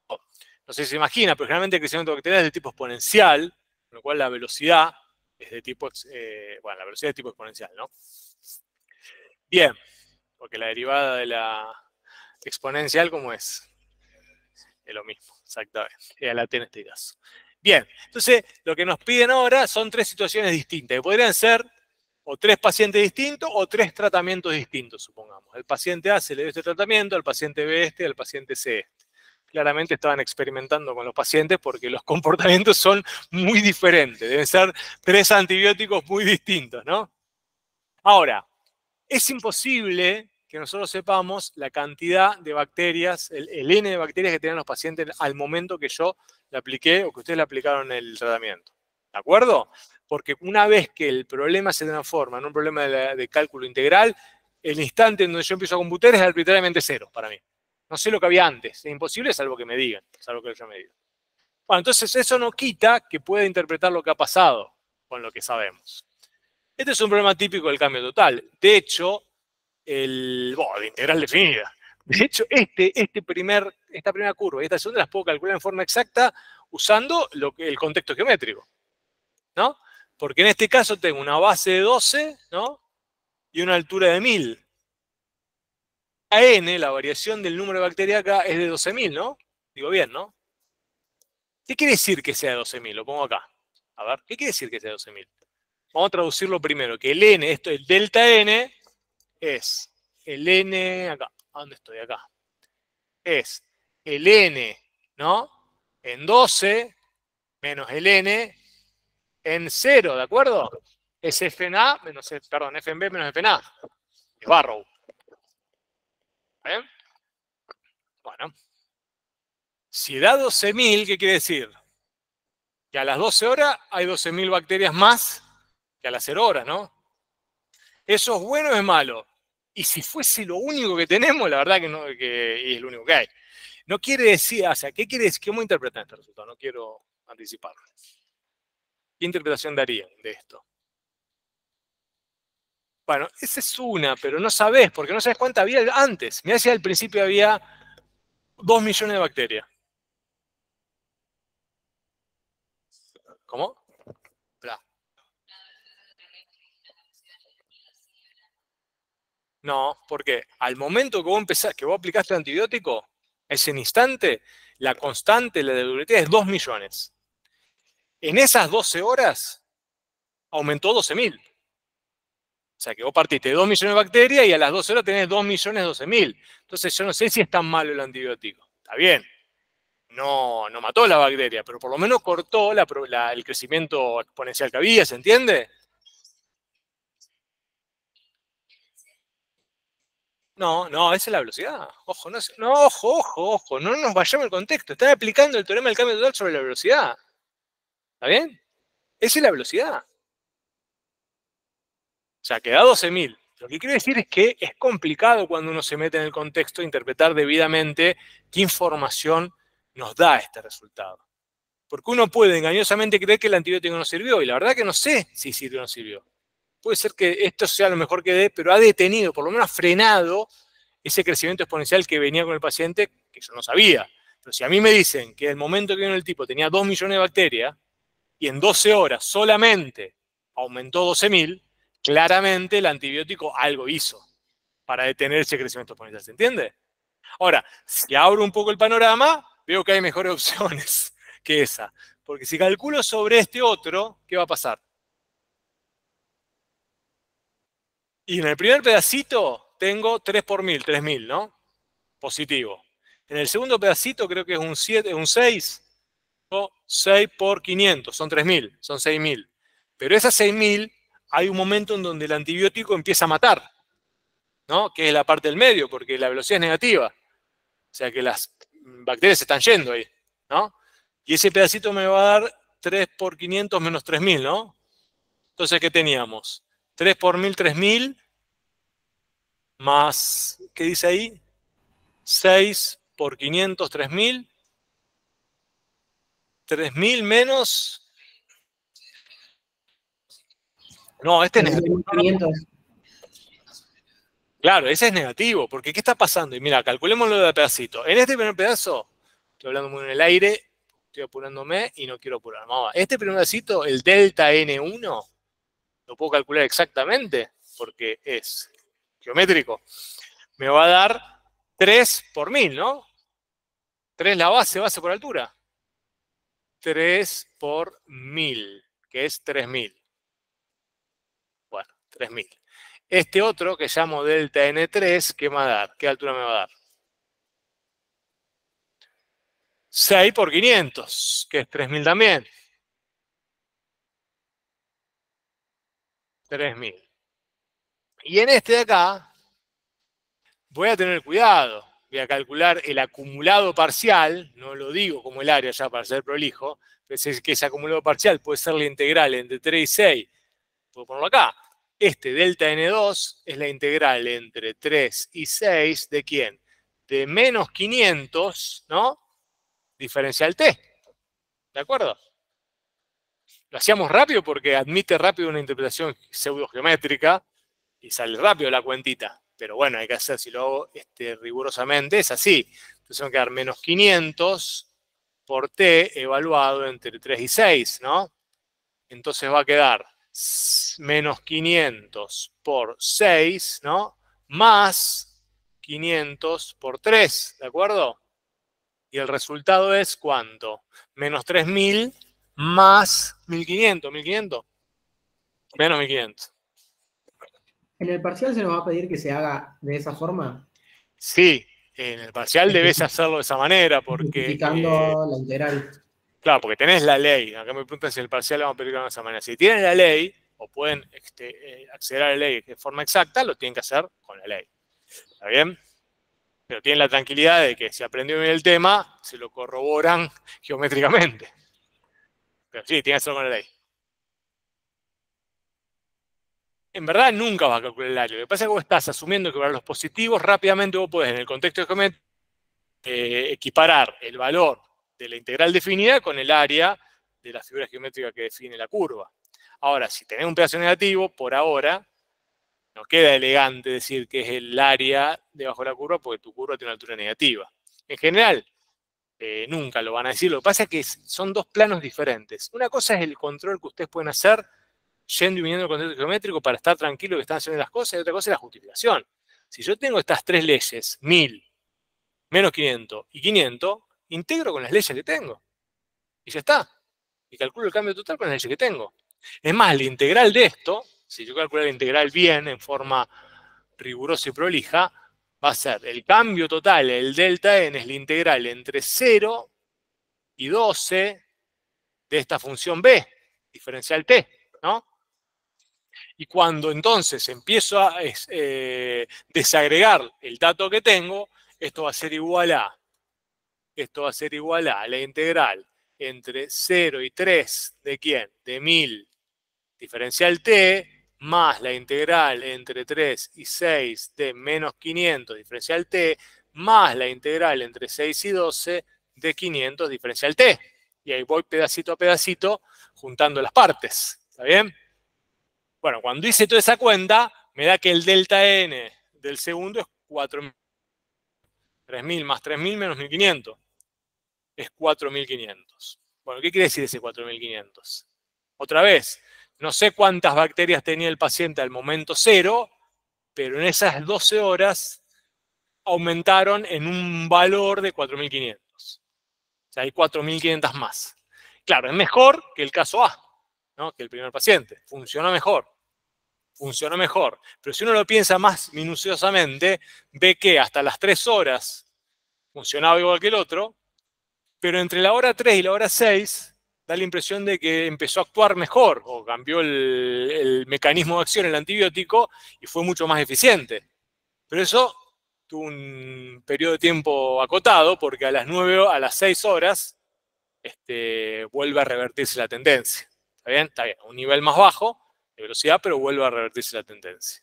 No sé si se imagina, pero generalmente el crecimiento bacterial es de tipo exponencial, con lo cual la velocidad es de tipo, bueno, la velocidad es de tipo exponencial, ¿no? Bien, porque la derivada de la exponencial, ¿cómo es? Es lo mismo, exactamente, es la t en este caso. Bien, entonces lo que nos piden ahora son 3 situaciones distintas, que podrían ser o 3 pacientes distintos o 3 tratamientos distintos, supongamos. El paciente A se le dio este tratamiento, al paciente B este, al paciente C este. Claramente estaban experimentando con los pacientes porque los comportamientos son muy diferentes. Deben ser 3 antibióticos muy distintos, ¿no? Ahora, es imposible que nosotros sepamos la cantidad de bacterias, el N de bacterias que tenían los pacientes al momento que yo le apliqué o que ustedes le aplicaron el tratamiento. ¿De acuerdo? Porque una vez que el problema se transforma en un problema de cálculo integral, el instante en donde yo empiezo a computar es arbitrariamente 0 para mí. No sé lo que había antes. Es imposible salvo que me digan, salvo que yo me diga. Bueno, entonces eso no quita que pueda interpretar lo que ha pasado con lo que sabemos. Este es un problema típico del cambio total. De hecho, de integral definida. De hecho, esta primera curva y esta segunda las puedo calcular en forma exacta usando el contexto geométrico, ¿no? Porque en este caso tengo una base de 12, ¿no? Y una altura de 1000. A n, la variación del número de bacterias acá, es de 12.000, ¿no? Digo bien, ¿no? ¿Qué quiere decir que sea 12.000? Lo pongo acá. A ver, ¿qué quiere decir que sea 12.000? Vamos a traducirlo primero, que el n, el delta n, es el n, acá, ¿a dónde estoy? Acá. Es el n, ¿no? En 12 menos el n en 0, ¿de acuerdo? Es FNA menos, perdón, FNB menos FNA. Es Barrow. ¿Bien? Bueno. Si da 12.000, ¿qué quiere decir? Que a las 12 horas hay 12.000 bacterias más que a las 0 horas, ¿no? ¿Eso es bueno o es malo? Y si fuese lo único que tenemos, la verdad que no, que es lo único que hay. No quiere decir, o sea, ¿qué quiere decir? ¿Cómo interpretan este resultado? No quiero anticiparlo. ¿Qué interpretación darían de esto? Bueno, esa es una, pero no sabés, porque no sabés cuánta había antes. Mirá si al principio había 2 millones de bacterias. ¿Cómo? Bla. No, porque al momento que vos empezás, que vos aplicaste el antibiótico, ese instante, la constante, la de durabilidad es 2 millones. En esas 12 horas aumentó 12.000. O sea que vos partiste de 2 millones de bacterias y a las 12 horas tenés 2 millones 12.000. Entonces yo no sé si es tan malo el antibiótico. Está bien. No mató la bacteria, pero por lo menos cortó el crecimiento exponencial que había, ¿se entiende? No, esa es la velocidad. Ojo, ojo, no nos vayamos al contexto. Están aplicando el teorema del cambio total sobre la velocidad. ¿Está bien? Esa es la velocidad. O sea, queda 12.000. Lo que quiero decir es que es complicado cuando uno se mete en el contexto interpretar debidamente qué información nos da este resultado. Porque uno puede engañosamente creer que el antibiótico no sirvió, y la verdad que no sé si sirvió o no sirvió. Puede ser que esto sea lo mejor que dé, pero ha detenido, por lo menos ha frenado ese crecimiento exponencial que venía con el paciente, que yo no sabía. Pero si a mí me dicen que el momento que vino el tipo tenía 2 millones de bacterias, y en 12 horas solamente aumentó 12.000, claramente el antibiótico algo hizo para detener ese crecimiento exponencial. ¿Se entiende? Ahora, si abro un poco el panorama, veo que hay mejores opciones que esa. Porque si calculo sobre este otro, ¿qué va a pasar? Y en el primer pedacito tengo 3 por 1000, 3.000, ¿no? Positivo. En el segundo pedacito creo que es un 7, un 6, o 6 por 500, son 3.000, son 6.000. Pero esas 6.000 hay un momento en donde el antibiótico empieza a matar, ¿no? Que es la parte del medio, porque la velocidad es negativa. O sea que las bacterias se están yendo ahí, ¿no? Y ese pedacito me va a dar 3 por 500 menos 3.000, ¿no? Entonces, ¿qué teníamos? 3 por 1000, 3.000, más, ¿qué dice ahí? 6 por 500, 3.000. 3.000 menos... No, este es negativo. 500. Claro, ese es negativo, porque ¿qué está pasando? Y mira, calculémoslo de pedacito. En este primer pedazo, estoy hablando muy en el aire, estoy apurándome y no quiero apurar. Vamos a ver. Este primer pedacito, el delta N1, lo puedo calcular exactamente, porque es geométrico. Me va a dar 3 por 1000, ¿no? 3 la base por altura. 3 por 1000, que es 3.000. Bueno, 3.000. Este otro, que llamo delta N3, ¿qué me va a dar? ¿Qué altura me va a dar? 6 por 500, que es 3.000 también. 3.000. Y en este de acá, voy a tener cuidado. Voy a calcular el acumulado parcial, no lo digo como el área ya para ser prolijo, pero es que ese acumulado parcial puede ser la integral entre 3 y 6. Puedo ponerlo acá. Este delta N2 es la integral entre 3 y 6, ¿de quién? De menos 500, ¿no? Diferencial T. ¿De acuerdo? Lo hacíamos rápido porque admite rápido una interpretación pseudogeométrica y sale rápido la cuentita. Pero bueno, hay que hacer, si lo hago rigurosamente, es así. Entonces tengo que dar menos 500 por T evaluado entre 3 y 6, ¿no? Entonces va a quedar menos 500 por 6, ¿no? Más 500 por 3, ¿de acuerdo? Y el resultado es ¿cuánto? Menos 3.000 más 1.500, 1.500. Menos 1.500. ¿En el parcial se nos va a pedir que se haga de esa forma? Sí, en el parcial debes hacerlo de esa manera porque... Justificando la integral. Claro, porque tenés la ley. Acá me preguntan si en el parcial lo vamos a pedir de esa manera. Si tienen la ley, o pueden acceder a la ley de forma exacta, lo tienen que hacer con la ley. ¿Está bien? Pero tienen la tranquilidad de que si aprendió bien el tema, se lo corroboran geométricamente. Pero sí, tienen que hacerlo con la ley. En verdad nunca vas a calcular el área. Lo que pasa es que vos estás asumiendo que para los positivos rápidamente vos podés, en el contexto geométrico, equiparar el valor de la integral definida con el área de la figura geométrica que define la curva. Ahora, si tenés un pedazo negativo, por ahora, no queda elegante decir que es el área debajo de la curva porque tu curva tiene una altura negativa. En general, nunca lo van a decir. Lo que pasa es que son dos planos diferentes. Una cosa es el control que ustedes pueden hacer yendo y viniendo del contexto geométrico para estar tranquilo que están haciendo las cosas, y otra cosa es la justificación. Si yo tengo estas tres leyes, 1000, menos 500 y 500, integro con las leyes que tengo. Y ya está. Y calculo el cambio total con las leyes que tengo. Es más, la integral de esto, si yo calculo la integral bien, en forma rigurosa y prolija, va a ser el cambio total, el delta n, es la integral entre 0 y 12 de esta función b, diferencial t, ¿no? Y cuando entonces empiezo a desagregar el dato que tengo, esto va a ser igual a la integral entre 0 y 3 ¿de quién? De 1000 diferencial t, más la integral entre 3 y 6 de menos 500 diferencial t, más la integral entre 6 y 12 de 500 diferencial t. Y ahí voy pedacito a pedacito juntando las partes. ¿Está bien? Bueno, cuando hice toda esa cuenta, me da que el delta n del segundo es 4.000. 3.000 más 3.000 menos 1.500. Es 4.500. Bueno, ¿qué quiere decir ese 4.500? Otra vez, no sé cuántas bacterias tenía el paciente al momento cero, pero en esas 12 horas aumentaron en un valor de 4.500. O sea, hay 4.500 más. Claro, es mejor que el caso A, ¿no? Que el primer paciente. Funcionó mejor. Funcionó mejor. Pero si uno lo piensa más minuciosamente, ve que hasta las 3 horas funcionaba igual que el otro, pero entre la hora 3 y la hora 6 da la impresión de que empezó a actuar mejor o cambió el mecanismo de acción, el antibiótico, y fue mucho más eficiente. Pero eso tuvo un periodo de tiempo acotado porque a las 6 horas vuelve a revertirse la tendencia. ¿Está bien? Está bien. A un nivel más bajo de velocidad, pero vuelve a revertirse la tendencia.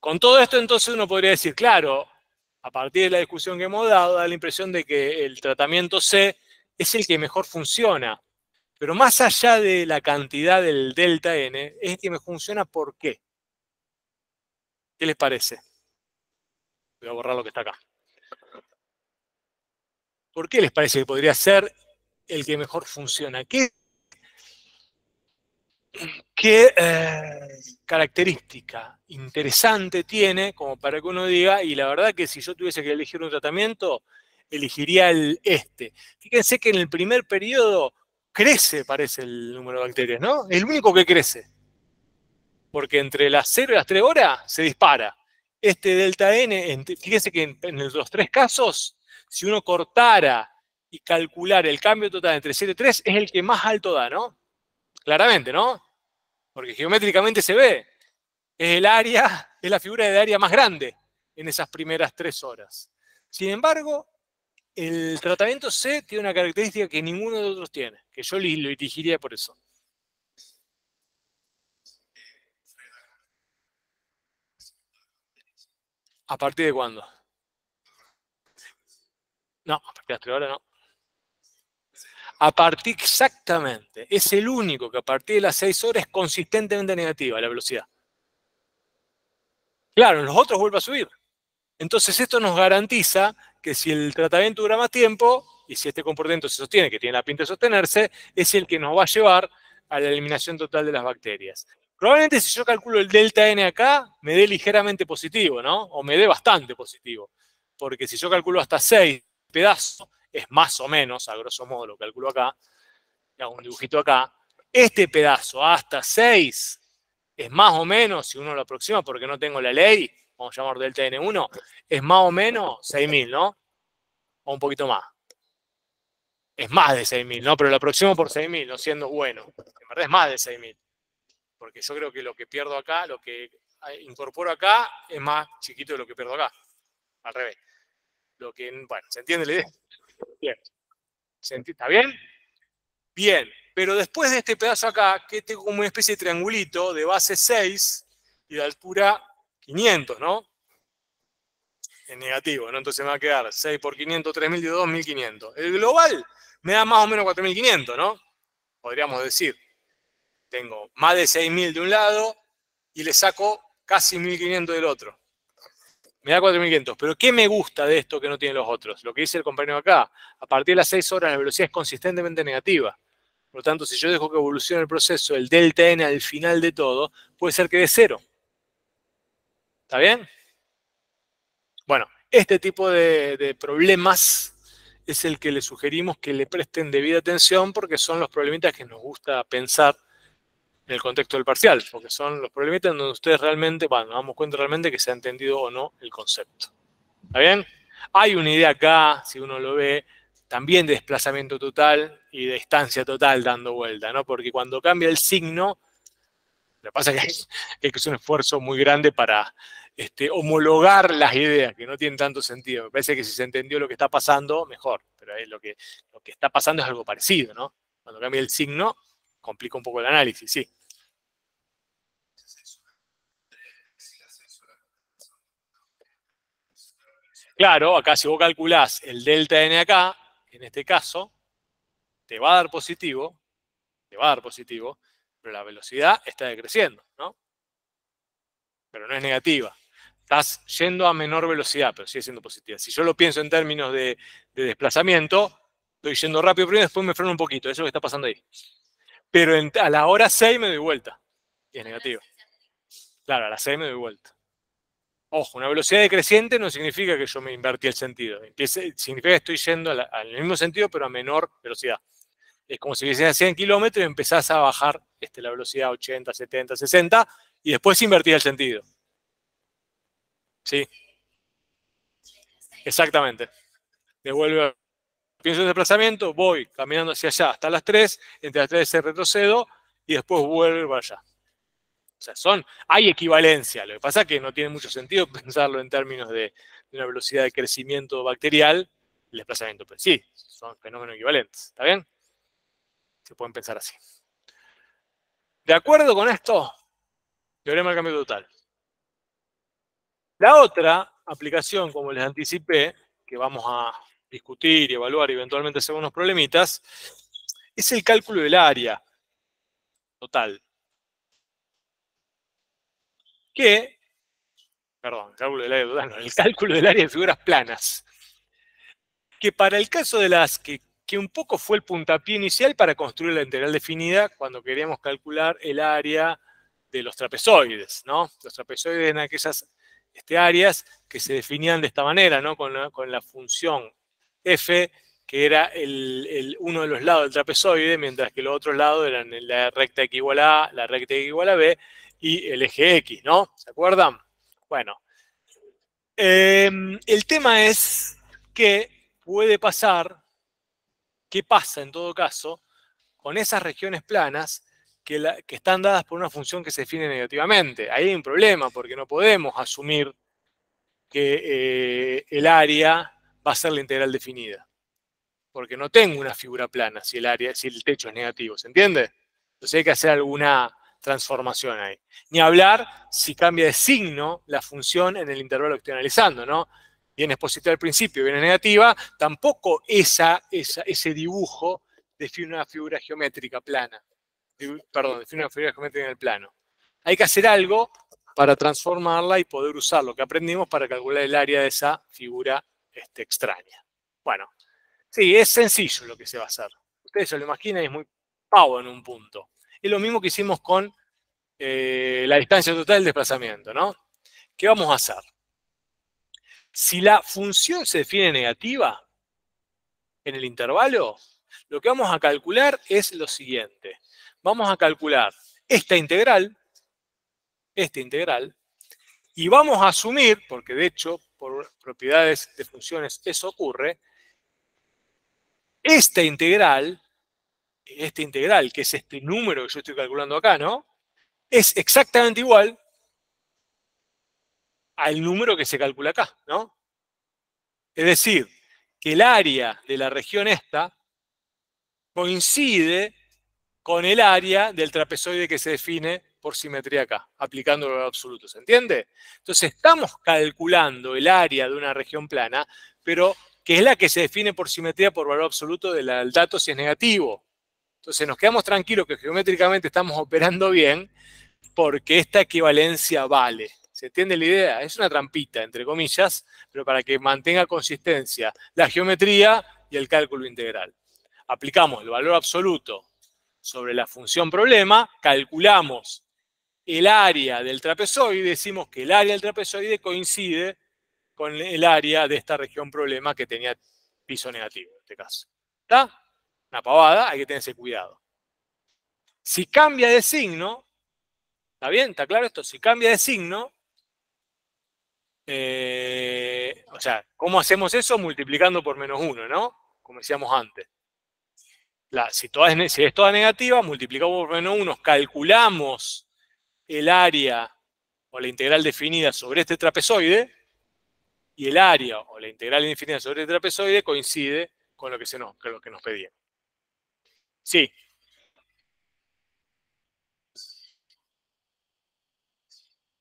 Con todo esto, entonces, uno podría decir, claro, a partir de la discusión que hemos dado, da la impresión de que el tratamiento C es el que mejor funciona. Pero más allá de la cantidad del delta N, es el que me funciona ¿por qué? ¿Qué les parece? Voy a borrar lo que está acá. ¿Por qué les parece que podría ser el que mejor funciona? ¿Qué característica interesante tiene como para que uno diga, y la verdad que si yo tuviese que elegir un tratamiento, elegiría este? Fíjense que en el primer periodo crece, parece, el número de bacterias, ¿no? Es el único que crece. Porque entre las 0 y las 3 horas se dispara. Este delta N, fíjense que en los 3 casos, si uno cortara y calculara el cambio total entre 0 y 3, es el que más alto da, ¿no? Claramente, ¿no? Porque geométricamente se ve. Es el área, es la figura de área más grande en esas primeras 3 horas. Sin embargo, el tratamiento C tiene una característica que ninguno de los otros tiene, que yo lo elegiría por eso. ¿A partir de cuándo? No, a partir de las 3 horas no. A partir, exactamente, es el único que a partir de las 6 horas es consistentemente negativa la velocidad. Claro, en los otros vuelve a subir. Entonces esto nos garantiza que si el tratamiento dura más tiempo, y si este comportamiento se sostiene, que tiene la pinta de sostenerse, es el que nos va a llevar a la eliminación total de las bacterias. Probablemente si yo calculo el delta N acá, me dé ligeramente positivo, ¿no? O me dé bastante positivo. Porque si yo calculo hasta 6 pedazos, es más o menos, a grosso modo lo calculo acá, y hago un dibujito acá, este pedazo hasta 6 es más o menos, si uno lo aproxima porque no tengo la ley, vamos a llamar delta N1, es más o menos 6.000, ¿no? O un poquito más. Es más de 6.000, ¿no? Pero lo aproximo por 6.000, no siendo bueno. En verdad es más de 6.000. Porque yo creo que lo que pierdo acá, lo que incorporo acá, es más chiquito de lo que pierdo acá. Al revés. Bueno, ¿se entiende la idea? Bien. ¿Está bien? Bien. Pero después de este pedazo acá, que tengo como una especie de triangulito de base 6 y de altura 500, ¿no? En negativo, ¿no? Entonces me va a quedar 6 por 500, 3.000 y 2.500. El global me da más o menos 4.500, ¿no? Podríamos decir. Tengo más de 6.000 de un lado y le saco casi 1.500 del otro. Me da 4.500. Pero ¿qué me gusta de esto que no tienen los otros? Lo que dice el compañero acá. A partir de las 6 horas la velocidad es consistentemente negativa. Por lo tanto, si yo dejo que evolucione el proceso, el delta N al final de todo, puede ser que dé 0. ¿Está bien? Bueno, este tipo de problemas es el que le sugerimos que le presten debida atención porque son los problemitas que nos gusta pensar en el contexto del parcial, porque son los problemitas en donde ustedes realmente, bueno, nos damos cuenta realmente que se ha entendido o no el concepto. ¿Está bien? Hay una idea acá, si uno lo ve, también de desplazamiento total y de distancia total dando vuelta, ¿no? Porque cuando cambia el signo, Lo que pasa es que hay que hacer un esfuerzo muy grande para homologar las ideas, que no tienen tanto sentido. Me parece que si se entendió lo que está pasando, mejor. Pero lo que está pasando es algo parecido, ¿no? Cuando cambia el signo, complica un poco el análisis, sí. Claro, acá si vos calculás el delta n acá, en este caso, te va a dar positivo, pero la velocidad está decreciendo, ¿no? Pero no es negativa. Estás yendo a menor velocidad, pero sigue siendo positiva. Si yo lo pienso en términos de desplazamiento, estoy yendo rápido primero y después me freno un poquito. Eso es lo que está pasando ahí. Pero a la hora 6 me doy vuelta. Y es negativo. Claro, a las 6 me doy vuelta. Ojo, una velocidad decreciente no significa que yo me invertí el sentido. Significa que estoy yendo al mismo sentido, pero a menor velocidad. Es como si hubiese a 100 kilómetros y empezás a bajar la velocidad a 80, 70, 60 y después invertís el sentido. ¿Sí? Exactamente. Devuelvo, pienso en desplazamiento, voy caminando hacia allá hasta las 3, entre las 3 retrocedo y después vuelvo allá. O sea, hay equivalencia. Lo que pasa es que no tiene mucho sentido pensarlo en términos de una velocidad de crecimiento bacterial y desplazamiento. Pero sí, son fenómenos equivalentes. ¿Está bien? Se pueden pensar así. ¿De acuerdo con esto? Teorema del cambio total. La otra aplicación, como les anticipé, que vamos a discutir y evaluar y eventualmente hacer unos problemitas, es el cálculo del área total. El cálculo del área total, no, el cálculo del área de figuras planas. Que para el caso de las que un poco fue el puntapié inicial para construir la integral definida cuando queríamos calcular el área de los trapezoides, ¿no? Los trapezoides en aquellas áreas que se definían de esta manera, ¿no? Con la función f, que era uno de los lados del trapezoide, mientras que los otros lados eran la recta x igual a A, la recta x igual a B y el eje X, ¿no? ¿Se acuerdan? Bueno, el tema es que puede pasar, ¿qué pasa en todo caso con esas regiones planas que están dadas por una función que se define negativamente? Ahí hay un problema porque no podemos asumir que el área va a ser la integral definida. Porque no tengo una figura plana si el techo es negativo, ¿se entiende? Entonces hay que hacer alguna transformación ahí. Ni hablar si cambia de signo la función en el intervalo que estoy analizando, ¿no? Bien es positiva al principio, bien es negativa, tampoco ese dibujo define una figura geométrica plana. Perdón, define una figura geométrica en el plano. Hay que hacer algo para transformarla y poder usar lo que aprendimos para calcular el área de esa figura extraña. Bueno, sí, es sencillo lo que se va a hacer. Ustedes se lo imaginan y es muy pavo en un punto. Es lo mismo que hicimos con la distancia total del desplazamiento, ¿no? ¿Qué vamos a hacer? Si la función se define negativa en el intervalo, lo que vamos a calcular es lo siguiente. Vamos a calcular esta integral, y vamos a asumir, porque de hecho, por propiedades de funciones eso ocurre, esta integral, que es este número que yo estoy calculando acá, ¿no? Es exactamente igual al número que se calcula acá, ¿no? Es decir, que el área de la región esta coincide con el área del trapezoide que se define por simetría acá, aplicando el valor absoluto, ¿se entiende? Entonces estamos calculando el área de una región plana, pero que es la que se define por simetría por valor absoluto del dato si es negativo. Entonces nos quedamos tranquilos que geométricamente estamos operando bien porque esta equivalencia vale. ¿Se entiende la idea? Es una trampita, entre comillas, pero para que mantenga consistencia la geometría y el cálculo integral. Aplicamos el valor absoluto sobre la función problema, calculamos el área del trapezoide y decimos que el área del trapezoide coincide con el área de esta región problema que tenía piso negativo en este caso. ¿Está? Una pavada, hay que tenerse cuidado. Si cambia de signo, ¿está bien? ¿Está claro esto? Si cambia de signo, o sea, ¿cómo hacemos eso? Multiplicando por -1, ¿no? Como decíamos antes. Si es toda negativa, multiplicamos por -1, calculamos el área o la integral definida sobre este trapezoide, y el área o la integral indefinida sobre el trapezoide coincide con lo que nos pedían. Sí.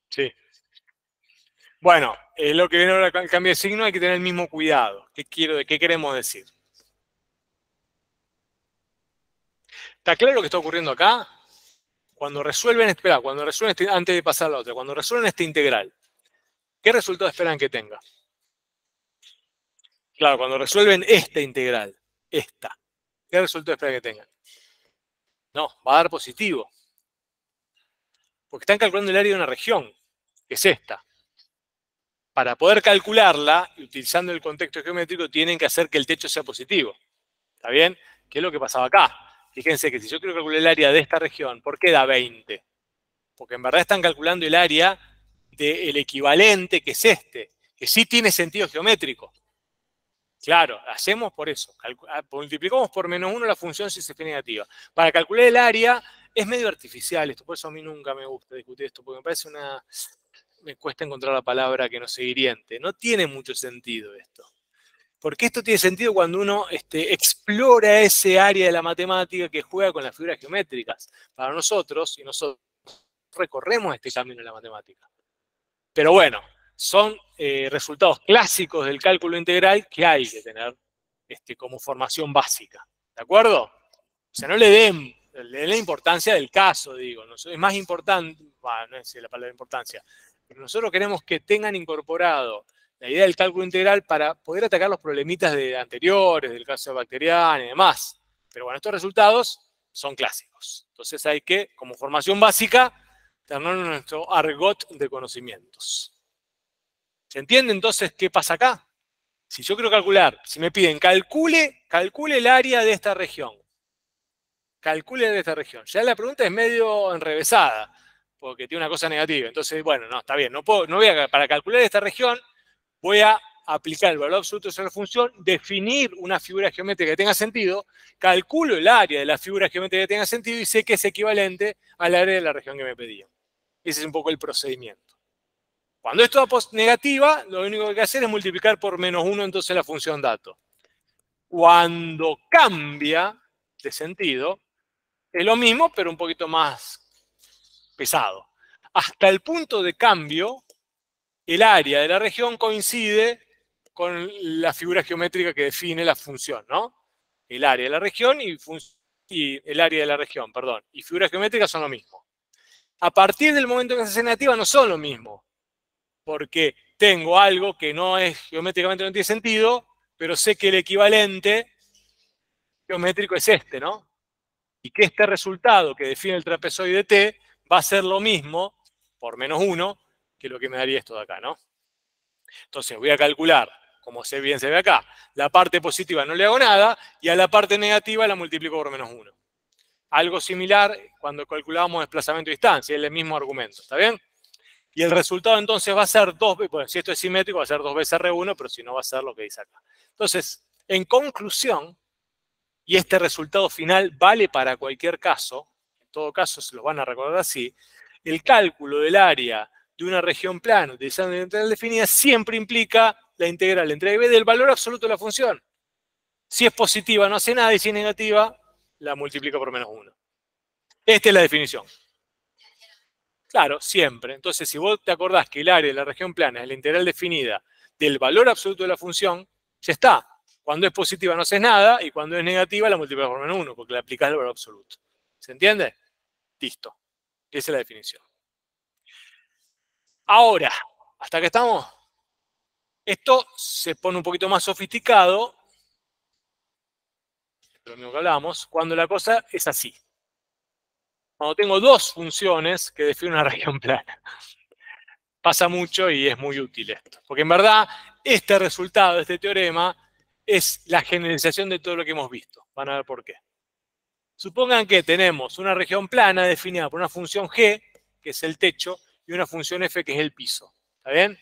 Sí. Bueno, lo que viene ahora con el cambio de signo hay que tener el mismo cuidado. ¿Qué queremos decir? ¿Está claro lo que está ocurriendo acá? Cuando resuelven, antes de pasar a la otra, cuando resuelven esta integral, ¿qué resultado esperan que tenga? Claro, cuando resuelven esta integral, ¿qué resultado esperan que tenga? No, va a dar positivo. Porque están calculando el área de una región, que es esta. Para poder calcularla, utilizando el contexto geométrico, tienen que hacer que el techo sea positivo. ¿Está bien? ¿Qué es lo que pasaba acá? Fíjense que si yo quiero calcular el área de esta región, ¿por qué da 20? Porque en verdad están calculando el área del equivalente, que es este, que sí tiene sentido geométrico. Claro, hacemos por eso. Multiplicamos por -1 la función si se fue negativa. Para calcular el área es medio artificial esto, por eso a mí nunca me gusta discutir esto, porque me parece me cuesta encontrar la palabra que no sea hiriente. No tiene mucho sentido esto. Porque esto tiene sentido cuando uno explora ese área de la matemática que juega con las figuras geométricas. Para nosotros, y nosotros recorremos este camino en la matemática. Pero bueno, son resultados clásicos del cálculo integral que hay que tener como formación básica. ¿De acuerdo? O sea, no le den la importancia del caso, digo. ¿No? Es más importante, no es la palabra importancia, pero nosotros queremos que tengan incorporado la idea del cálculo integral para poder atacar los problemitas anteriores, del caso bacteriano y demás. Pero bueno, estos resultados son clásicos. Entonces hay que, como formación básica, tener nuestro argot de conocimientos. ¿Se entiende entonces qué pasa acá? Si yo quiero calcular, si me piden calcule el área de esta región. Calcule de esta región. Ya la pregunta es medio enrevesada, porque tiene una cosa negativa. Entonces, bueno, no, está bien. Para calcular esta región, voy a aplicar el valor absoluto sobre la función, definir una figura geométrica que tenga sentido, calculo el área de la figura geométrica que tenga sentido y sé que es equivalente al área de la región que me pedían. Ese es un poco el procedimiento. Cuando esto da negativa, lo único que hay que hacer es multiplicar por -1 entonces la función dato. Cuando cambia de sentido, es lo mismo, pero un poquito más pesado. Hasta el punto de cambio, el área de la región coincide con la figura geométrica que define la función, ¿no? El área de la región y el área de la región, perdón, y figuras geométricas son lo mismo. A partir del momento que se hace negativa no son lo mismo, porque tengo algo que no es geométricamente, no tiene sentido, pero sé que el equivalente geométrico es este, ¿no? Y que este resultado que define el trapezoide T va a ser lo mismo, por -1, que lo que me daría esto de acá, ¿no? Entonces voy a calcular, como bien se ve acá, la parte positiva no le hago nada, y a la parte negativa la multiplico por -1. Algo similar cuando calculábamos desplazamiento de distancia, es el mismo argumento, ¿está bien? Y el resultado entonces va a ser 2 veces, bueno, si esto es simétrico va a ser 2 veces R1, pero si no va a ser lo que dice acá. Entonces, en conclusión, y este resultado final vale para cualquier caso, en todo caso se los van a recordar así, el cálculo del área de una región plana utilizando la integral definida siempre implica la integral entre b del valor absoluto de la función. Si es positiva no hace nada y si es negativa la multiplica por -1. Esta es la definición. Claro, siempre. Entonces, si vos te acordás que el área de la región plana es la integral definida del valor absoluto de la función, ya está. Cuando es positiva no haces nada y cuando es negativa la multiplicas por -1 porque le aplicás el valor absoluto. ¿Se entiende? Listo. Esa es la definición. Ahora, ¿hasta que estamos? Esto se pone un poquito más sofisticado, lo mismo que hablábamos, cuando la cosa es así. Cuando tengo dos funciones que definen una región plana. Pasa mucho y es muy útil esto. Porque en verdad, este resultado de este teorema es la generalización de todo lo que hemos visto. Van a ver por qué. Supongan que tenemos una región plana definida por una función g, que es el techo, y una función f, que es el piso. ¿Está bien?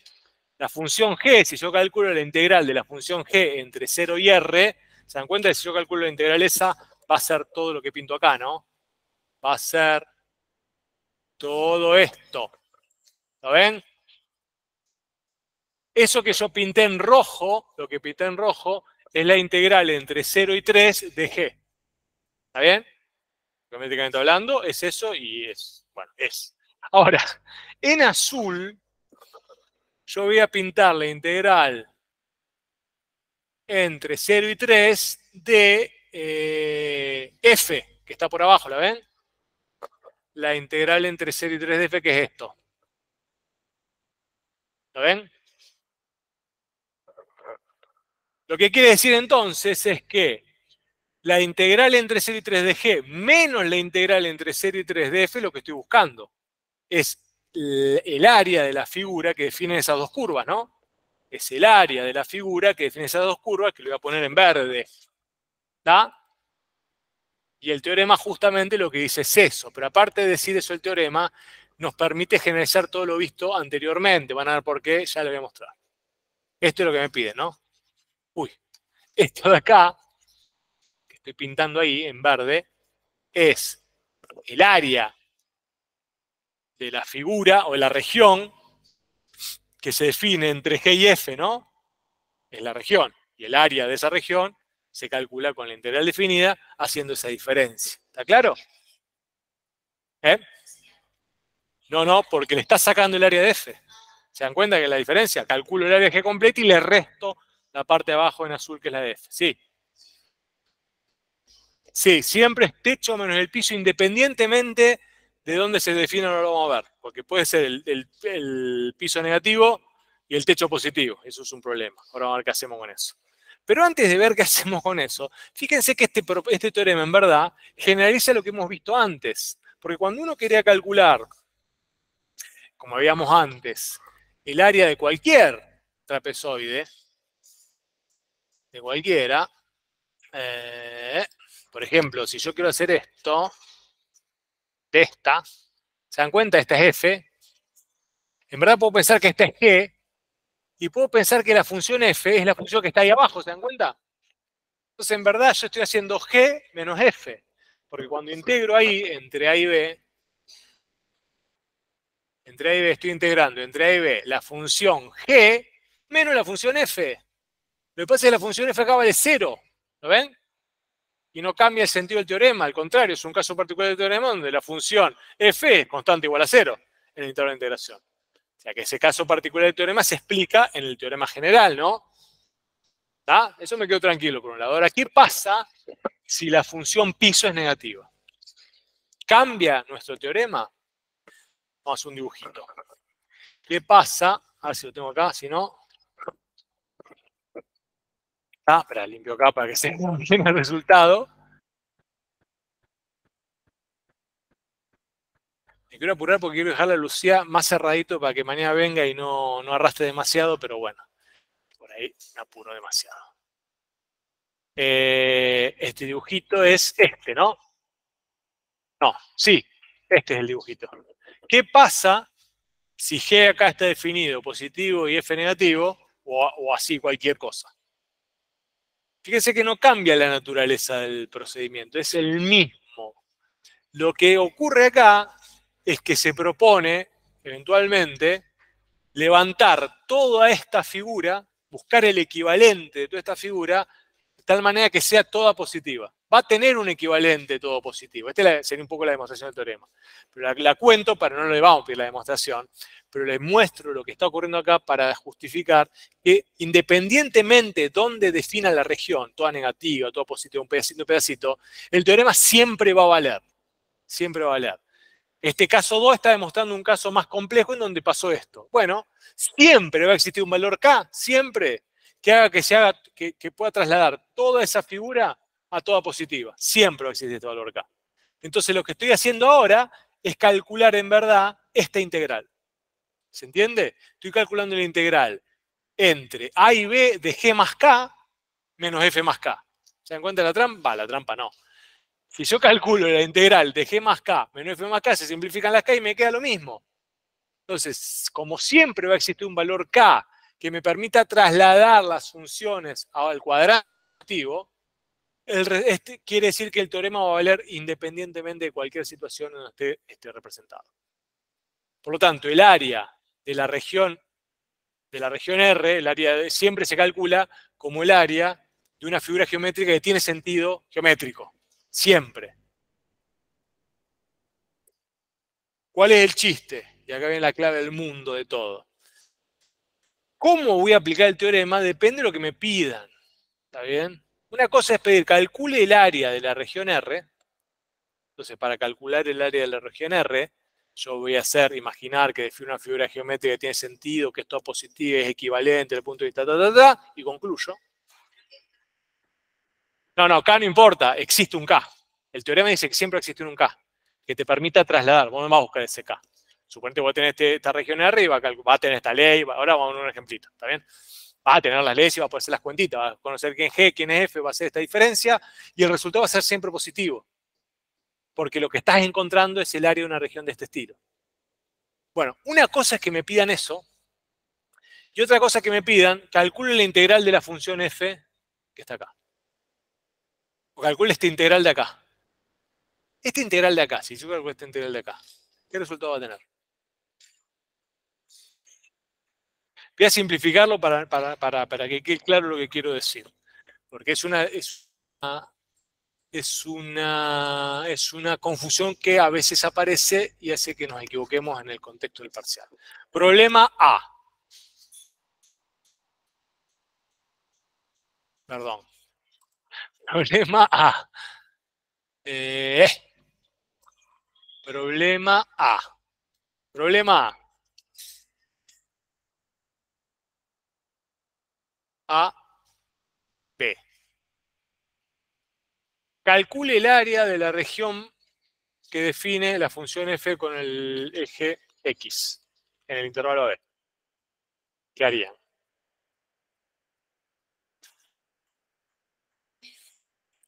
La función g, si yo calculo la integral de la función g entre 0 y r, ¿se dan cuenta que si yo calculo la integral esa, va a ser todo lo que pinto acá, ¿no? Va a ser todo esto. ¿Lo ven? Eso que yo pinté en rojo, lo que pinté en rojo, es la integral entre 0 y 3 de g. ¿Está bien? Geométricamente hablando, es eso y es. Bueno, es. Ahora, en azul, yo voy a pintar la integral entre 0 y 3 de f, que está por abajo, ¿la ven? La integral entre 0 y 3 de f, que es esto. ¿Lo ven? Lo que quiere decir entonces es que la integral entre 0 y 3 de g menos la integral entre 0 y 3 de f, lo que estoy buscando es el área de la figura que define esas dos curvas, ¿no? Es el área de la figura que define esas dos curvas, que lo voy a poner en verde. ¿Está? Y el teorema justamente lo que dice es eso. Pero aparte de decir eso el teorema, nos permite generalizar todo lo visto anteriormente. Van a ver por qué, ya lo voy a mostrar. Esto es lo que me piden, ¿no? Uy, esto de acá, que estoy pintando ahí en verde, es el área de la figura o de la región que se define entre G y F, ¿no? Es la región. Y el área de esa región se calcula con la integral definida haciendo esa diferencia. ¿Está claro? ¿Eh? No, porque le está sacando el área de F. ¿Se dan cuenta que es la diferencia? Calculo el área de G completa y le resto la parte de abajo en azul, que es la de F. Sí. Sí, siempre es techo menos el piso, independientemente de dónde se define, no lo vamos a ver. Porque puede ser el piso negativo y el techo positivo. Eso es un problema. Ahora vamos a ver qué hacemos con eso. Pero antes de ver qué hacemos con eso, fíjense que este teorema en verdad generaliza lo que hemos visto antes. Porque cuando uno quería calcular, como veíamos antes, el área de cualquier trapezoide, de cualquiera, por ejemplo, si yo quiero hacer esto, de esta, ¿se dan cuenta? Esta es f. En verdad puedo pensar que esta es g, y puedo pensar que la función f es la función que está ahí abajo, ¿se dan cuenta? Entonces, en verdad, yo estoy haciendo g menos f, porque cuando integro ahí, entre a y b, estoy integrando entre a y b la función g menos la función f. Lo que pasa es que la función f acá vale 0, ¿lo ven? Y no cambia el sentido del teorema, al contrario, es un caso particular del teorema donde la función f es constante igual a 0 en el intervalo de integración. O sea que ese caso particular del teorema se explica en el teorema general, ¿no? ¿Está? Eso me quedo tranquilo por un lado. Ahora, ¿qué pasa si la función piso es negativa? ¿Cambia nuestro teorema? Vamos a hacer un dibujito. ¿Qué pasa? A ver si lo tengo acá, si no. Espera, limpio acá para que se vea bien el resultado. Me quiero apurar porque quiero dejar la Lucía más cerradito para que mañana venga y no arrastre demasiado, pero bueno, por ahí me apuro demasiado. Este dibujito es este, ¿no? No, sí, este es el dibujito. ¿Qué pasa si G acá está definido positivo y F negativo, o así cualquier cosa? Fíjense que no cambia la naturaleza del procedimiento, es el mismo. Lo que ocurre acá es que se propone, eventualmente, levantar toda esta figura, buscar el equivalente de toda esta figura, de tal manera que sea toda positiva. Va a tener un equivalente todo positivo. Esta sería un poco la demostración del teorema. Pero la cuento para no le vamos a pedir la demostración, pero les muestro lo que está ocurriendo acá para justificar que independientemente de dónde defina la región, toda negativa, toda positiva, un pedacito, el teorema siempre va a valer. Siempre va a valer. Este caso 2 está demostrando un caso más complejo en donde pasó esto. Bueno, siempre va a existir un valor K, siempre, que haga que pueda trasladar toda esa figura a toda positiva. Siempre va a existir este valor K. Entonces lo que estoy haciendo ahora es calcular en verdad esta integral. ¿Se entiende? Estoy calculando la integral entre A y B de G más K menos F más K. ¿Se dan cuenta de la trampa? La trampa no. Si yo calculo la integral de G más K menos F más K, se simplifican las K y me queda lo mismo. Entonces, como siempre va a existir un valor K que me permita trasladar las funciones al cuadrado negativo, quiere decir que el teorema va a valer independientemente de cualquier situación en donde esté representado. Por lo tanto, el área de la región R, el área siempre se calcula como el área de una figura geométrica que tiene sentido geométrico. Siempre. ¿Cuál es el chiste? Y acá viene la clave del mundo de todo. ¿Cómo voy a aplicar el teorema? Depende de lo que me pidan. ¿Está bien? Una cosa es pedir, calcule el área de la región R. Entonces, para calcular el área de la región R, yo voy a imaginar que defino una figura geométrica que tiene sentido, que es toda positiva, es equivalente desde el punto de vista y concluyo. No, K no importa, existe un K. El teorema dice que siempre existe un K, que te permita trasladar. Vos no vas a buscar ese K. Suponete que voy a tener esta región R y va a tener esta ley. Ahora vamos a ver un ejemplito, ¿está bien? Va a tener las leyes y va a poder hacer las cuentitas. Va a conocer quién es G, quién es F, va a hacer esta diferencia y el resultado va a ser siempre positivo. Porque lo que estás encontrando es el área de una región de este estilo. Bueno, una cosa es que me pidan eso y otra cosa es que me pidan, calcule la integral de la función f que está acá. O calcule esta integral de acá. Esta integral de acá, si yo calculo esta integral de acá, ¿qué resultado va a tener? Voy a simplificarlo para que quede claro lo que quiero decir. Porque es una confusión que a veces aparece y hace que nos equivoquemos en el contexto del parcial. Problema A. Perdón. Problema A. Problema A. Problema A. A, B. Calcule el área de la región que define la función f con el eje x en el intervalo B. ¿Qué harían?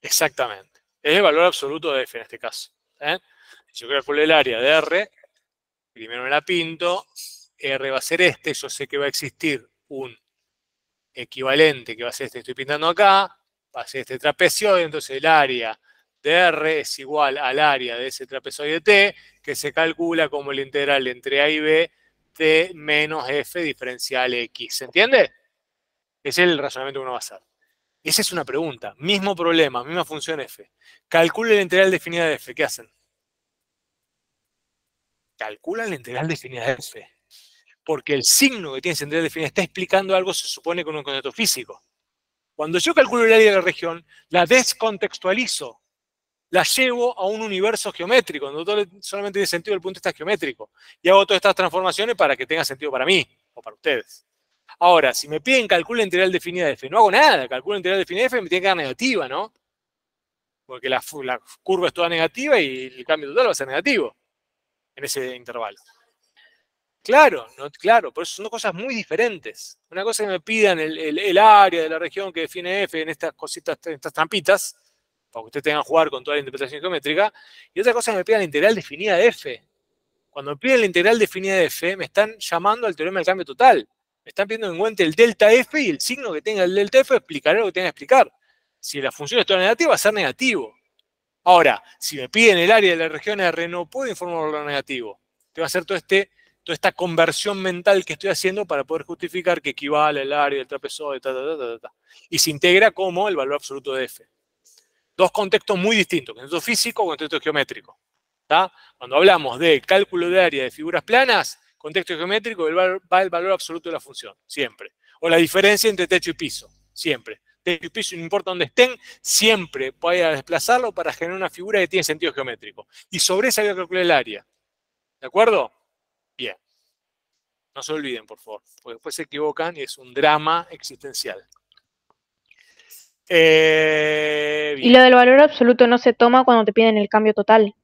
Exactamente. Es el valor absoluto de f en este caso. Si yo calculo el área de R, primero me la pinto, R va a ser este, yo sé que va a existir un equivalente que va a ser este que estoy pintando acá, va a ser este trapezoide, entonces el área de R es igual al área de ese trapezoide T, que se calcula como la integral entre A y B de menos F diferencial X. ¿Se entiende? Ese es el razonamiento que uno va a hacer. Esa es una pregunta. Mismo problema, misma función F. Calcule la integral definida de F. ¿Qué hacen? Calculan la integral definida de F. Porque el signo que tiene esa integral definida está explicando algo, se supone, con un concepto físico. Cuando yo calculo el área de la región, la descontextualizo. La llevo a un universo geométrico, donde todo solamente tiene sentido desde el punto de vista geométrico. Y hago todas estas transformaciones para que tenga sentido para mí o para ustedes. Ahora, si me piden calculo la integral definida de f, no hago nada. Calculo la integral definida de f, me tiene que dar negativa, ¿no? Porque la curva es toda negativa y el cambio total va a ser negativo en ese intervalo. Claro, claro, por eso son dos cosas muy diferentes. Una cosa es que me pidan el área de la región que define f en estas cositas, en estas trampitas, para que ustedes tengan que jugar con toda la interpretación geométrica, y otra cosa es que me pidan la integral definida de f. Cuando me piden la integral definida de f, me están llamando al teorema del cambio total. Me están pidiendo en cuenta el delta f y el signo que tenga el delta f explicaré lo que tenga que explicar. Si la función es toda negativa, va a ser negativo. Ahora, si me piden el área de la región R, no puedo informarlo lo negativo. Te va a hacer toda esta conversión mental que estoy haciendo para poder justificar que equivale al área del trapezoide, y se integra como el valor absoluto de f. Dos contextos muy distintos, contexto físico y contexto geométrico. ¿Tá? Cuando hablamos de cálculo de área de figuras planas, contexto geométrico va el valor absoluto de la función, siempre. O la diferencia entre techo y piso, siempre. Techo y piso, no importa dónde estén, siempre voy a desplazarlo para generar una figura que tiene sentido geométrico. Y sobre esa voy a calcular el área. ¿De acuerdo? Bien. No se olviden, por favor, porque después se equivocan y es un drama existencial. Y lo del valor absoluto no se toma cuando te piden el cambio total.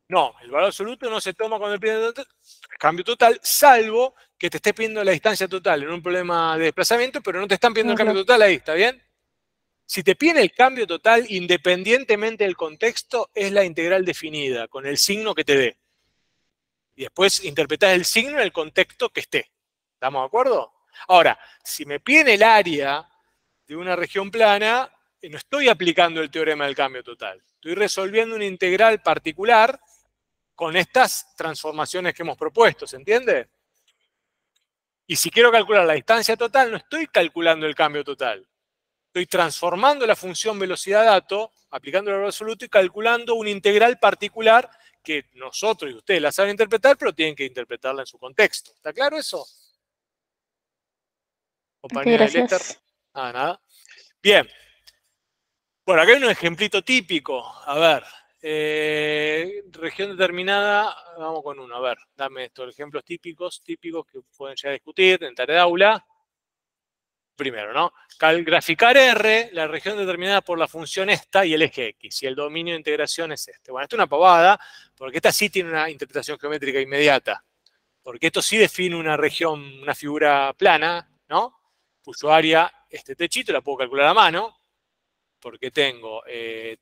No, el valor absoluto no se toma cuando piden el cambio total, salvo que te estés pidiendo la distancia total en un problema de desplazamiento, pero no te están pidiendo el cambio total ahí, ¿está bien? Si te piden el cambio total, independientemente del contexto, es la integral definida, con el signo que te dé. Y después interpretás el signo en el contexto que esté. ¿Estamos de acuerdo? Ahora, si me piden el área de una región plana, no estoy aplicando el teorema del cambio total. Estoy resolviendo una integral particular con estas transformaciones que hemos propuesto, ¿se entiende? Y si quiero calcular la distancia total, no estoy calculando el cambio total. Estoy transformando la función velocidad-dato, aplicando el valor absoluto y calculando una integral particular que nosotros y ustedes la saben interpretar, pero tienen que interpretarla en su contexto. ¿Está claro eso? Compañera de Lester. Ah, nada. Bien. Bueno, acá hay un ejemplito típico. A ver. Región determinada. Vamos con uno. A ver, dame estos ejemplos típicos que pueden llegar a discutir en tarea de aula. Primero, ¿no? Graficar R, la región determinada por la función esta y el eje X. Y el dominio de integración es este. Bueno, esto es una pavada, porque esta sí tiene una interpretación geométrica inmediata. Porque esto sí define una región, una figura plana, ¿no? Cuyo área, este techito, la puedo calcular a mano, porque tengo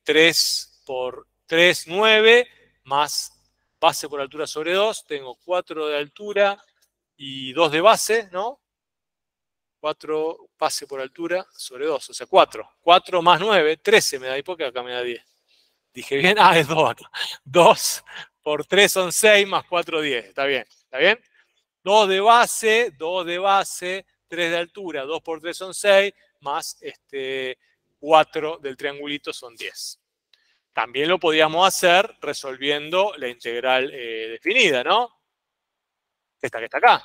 3 por 3, 9, más base por altura sobre 2, tengo 4 de altura y 2 de base, ¿no? 4 base por altura sobre 2, o sea, 4. 4 más 9, 13 me da, y porque acá me da 10. Dije bien, ah, es 2 acá. 2 por 3 son 6, más 4, 10. Está bien, ¿está bien? 2 de base, 3 de altura, 2 por 3 son 6, más 4 del triangulito son 10. También lo podíamos hacer resolviendo la integral definida, ¿no? Esta que está acá.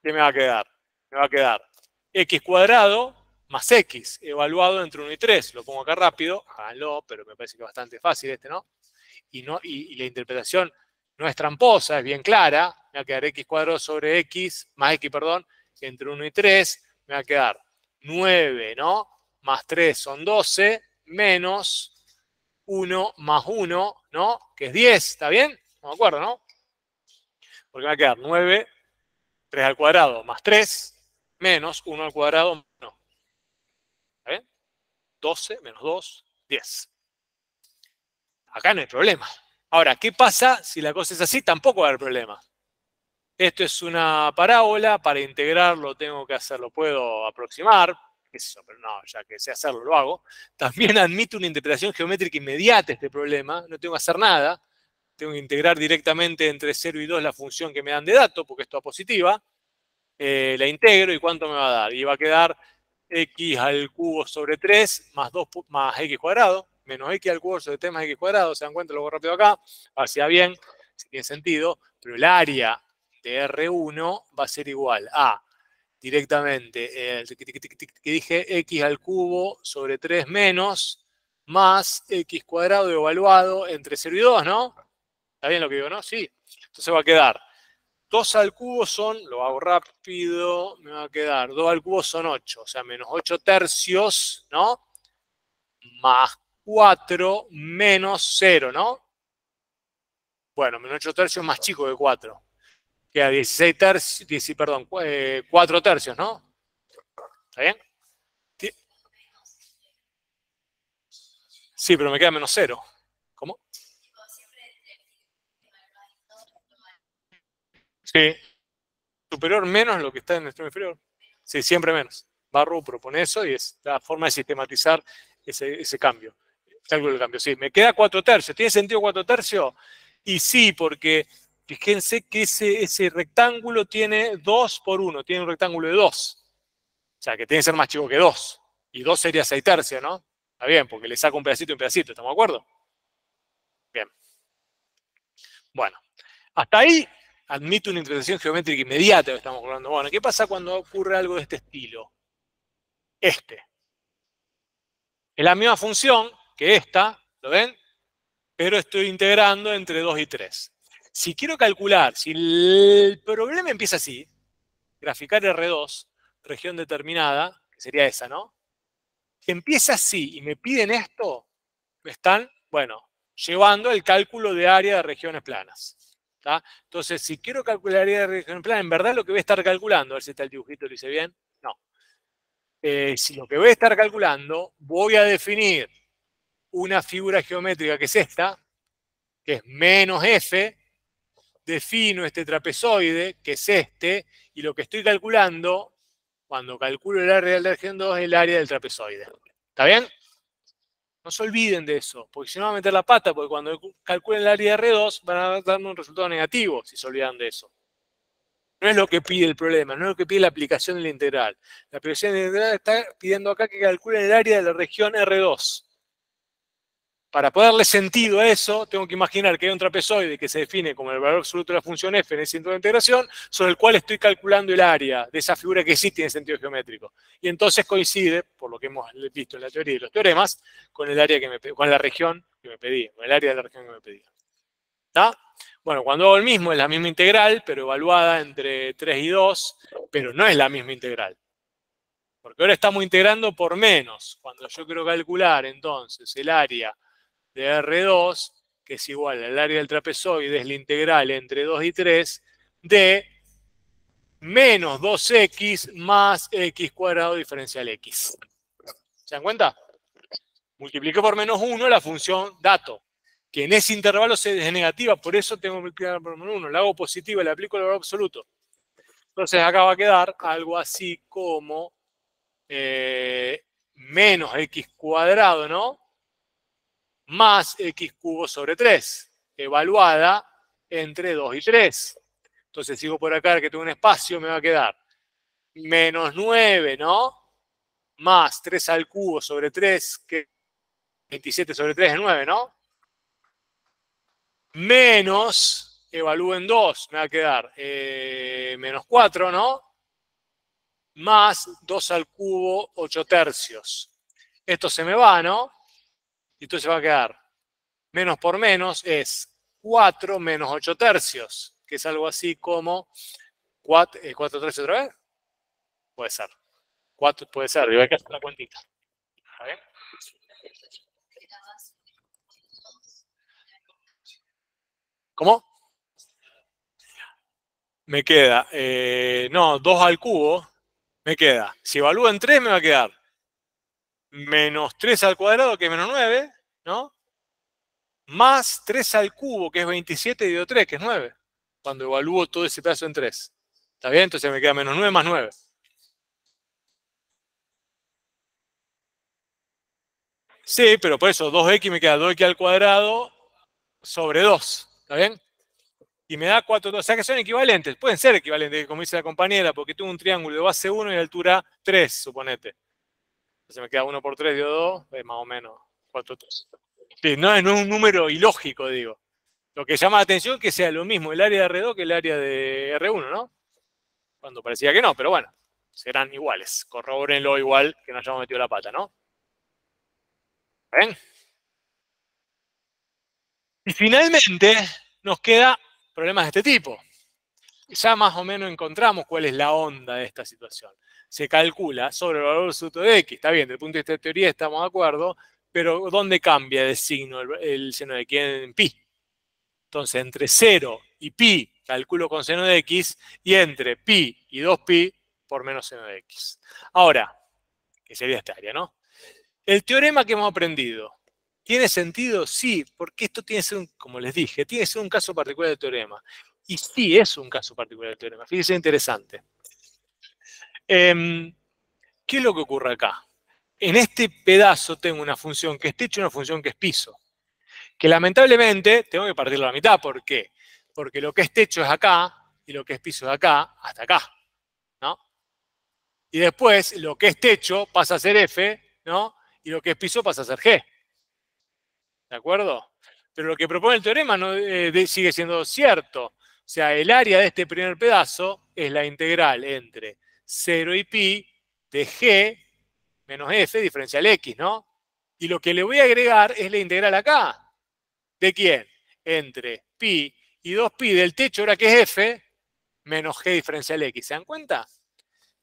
¿Qué me va a quedar? Me va a quedar x cuadrado más x, evaluado entre 1 y 3. Lo pongo acá rápido, háganlo, pero me parece que es bastante fácil ¿no? Y la interpretación no es tramposa, es bien clara. Me va a quedar x cuadrado sobre x, más x, perdón, entre 1 y 3. Me va a quedar 9, ¿no? Más 3 son 12, menos 1 más 1, ¿no? Que es 10, ¿está bien? No me acuerdo, ¿no? Porque me va a quedar 9, 3 al cuadrado, más 3, menos 1 al cuadrado, no. ¿Está bien? 12 menos 2, 10. Acá no hay problema. Ahora, ¿qué pasa si la cosa es así? Tampoco va a haber problema. Esto es una parábola, para integrarlo tengo que hacerlo, puedo aproximar, qué sé yo, pero no, ya que sé hacerlo, lo hago. También admite una interpretación geométrica inmediata este problema, no tengo que hacer nada. Tengo que integrar directamente entre 0 y 2 la función que me dan de dato, porque esto es positiva. La integro y ¿cuánto me va a dar? Y va a quedar x al cubo sobre 3 más 2 más x cuadrado, menos x al cubo sobre 3 más x cuadrado. ¿Se dan cuenta? Lo hago rápido acá. Hacia bien, si tiene sentido, pero el área de R1 va a ser igual a directamente, que dije x al cubo sobre 3 menos más x cuadrado evaluado entre 0 y 2, ¿no? ¿Está bien lo que digo, no? Sí. Entonces va a quedar 2 al cubo son, lo hago rápido, me va a quedar 2 al cubo son 8, o sea, menos 8 tercios, ¿no? Más 4 menos 0, ¿no? Bueno, menos 8 tercios más chico que 4. Queda 16 tercios, perdón, 4 tercios, ¿no? ¿Está bien? Sí, pero me queda menos 0. ¿Cómo? Sí. Superior menos lo que está en el extremo inferior. Sí, siempre menos. Barrow propone eso y es la forma de sistematizar ese cambio. Cálculo del cambio. Sí, me queda 4 tercios. ¿Tiene sentido 4 tercios? Y sí, porque fíjense que ese rectángulo tiene 2 por 1. Tiene un rectángulo de 2. O sea, que tiene que ser más chico que 2. Y 2 sería 6 tercios, ¿no? Está bien, porque le saco un pedacito y un pedacito. ¿Estamos de acuerdo? Bien. Bueno, hasta ahí admite una interpretación geométrica inmediata que estamos hablando. Bueno, ¿qué pasa cuando ocurre algo de este estilo? Es la misma función que esta, ¿lo ven? Pero estoy integrando entre 2 y 3. Si quiero calcular, si el problema empieza así, graficar R2, región determinada, que sería esa, ¿no? Si empieza así y me piden esto, me están, bueno, llevando el cálculo de área de regiones planas. ¿Tá? Entonces, si quiero calcular área de regiones planas, en verdad lo que voy a estar calculando, a ver si está el dibujito, lo hice bien, no. Si lo que voy a estar calculando, voy a definir una figura geométrica que es esta, que es menos f, defino este trapezoide, que es este, y lo que estoy calculando, cuando calculo el área de la región 2, es el área del trapezoide. ¿Está bien? No se olviden de eso, porque si no van a meter la pata, porque cuando calculen el área de R2 van a darme un resultado negativo si se olvidan de eso. No es lo que pide el problema, no es lo que pide la aplicación de la integral. La aplicación de la integral está pidiendo acá que calculen el área de la región R2. Para poder darle sentido a eso, tengo que imaginar que hay un trapezoide que se define como el valor absoluto de la función f en ese centro de integración, sobre el cual estoy calculando el área de esa figura que sí tiene sentido geométrico. Y entonces coincide, por lo que hemos visto en la teoría de los teoremas, con el área que me con la región que me pedía, con el área de la región que me pedía. ¿Está? Bueno, cuando hago el mismo, es la misma integral, pero evaluada entre 3 y 2, pero no es la misma integral. Porque ahora estamos integrando por menos. Cuando yo quiero calcular, entonces, el área de R2, que es igual al área del trapezoide, es la integral entre 2 y 3 de menos 2x más x cuadrado diferencial x. ¿Se dan cuenta? Multipliqué por menos 1 la función dato, que en ese intervalo es negativa, por eso tengo que multiplicar por menos 1. La hago positiva, le aplico el valor absoluto. Entonces acá va a quedar algo así como menos x cuadrado, ¿no? Más x cubo sobre 3, evaluada entre 2 y 3. Entonces sigo por acá, que tengo un espacio, me va a quedar menos 9, ¿no? Más 3 al cubo sobre 3, que 27 sobre 3 es 9, ¿no? Menos, evalúen 2, me va a quedar menos 4, ¿no? Más 2 al cubo, 8 tercios. Esto se me va, ¿no? Y entonces va a quedar menos por menos es 4 menos 8 tercios, que es algo así como 4 tercios otra vez. Puede ser. 4 puede ser, y voy a hacer la cuentita. ¿Está bien? ¿Cómo? Me queda, no, 2 al cubo, me queda. Si evalúo en 3 me va a quedar menos 3 al cuadrado, que es menos 9, ¿no? Más 3 al cubo, que es 27, dividido 3, que es 9. Cuando evalúo todo ese pedazo en 3. ¿Está bien? Entonces me queda menos 9 más 9. Sí, pero por eso 2x me queda 2x al cuadrado sobre 2. ¿Está bien? Y me da 4, o sea que son equivalentes. Pueden ser equivalentes, como dice la compañera, porque tengo un triángulo de base 1 y de altura 3, suponete. Entonces me queda 1 por 3, dio 2, es más o menos 4, 3. Sí, no es un número ilógico, digo. Lo que llama la atención es que sea lo mismo el área de R2 que el área de R1, ¿no? Cuando parecía que no, pero bueno, serán iguales. Corrobórenlo igual que no hayamos metido la pata, ¿no? ¿Ven? Y finalmente nos queda problemas de este tipo. Ya más o menos encontramos cuál es la onda de esta situación. Se calcula sobre el valor absoluto de x. Está bien, desde el punto de vista de teoría estamos de acuerdo, pero ¿dónde cambia de signo el seno de x? En pi. Entonces, entre 0 y pi calculo con seno de x, y entre pi y 2pi por menos seno de x. Ahora, que sería esta área, ¿no? El teorema que hemos aprendido, ¿tiene sentido? Sí, porque esto tiene que ser, como les dije, tiene que ser un caso particular del teorema. Y sí, es un caso particular del teorema. Fíjense, interesante. ¿Qué es lo que ocurre acá? En este pedazo tengo una función que es techo y una función que es piso. Que lamentablemente tengo que partirlo a la mitad. ¿Por qué? Porque lo que es techo es acá y lo que es piso es acá hasta acá, ¿no? Y después lo que es techo pasa a ser F, ¿no? Y lo que es piso pasa a ser G. ¿De acuerdo? Pero lo que propone el teorema no, sigue siendo cierto. O sea, el área de este primer pedazo es la integral entre 0 y pi de G menos F diferencial X, ¿no? Y lo que le voy a agregar es la integral acá. ¿De quién? Entre pi y 2pi del techo, ahora que es F, menos G diferencial X. ¿Se dan cuenta?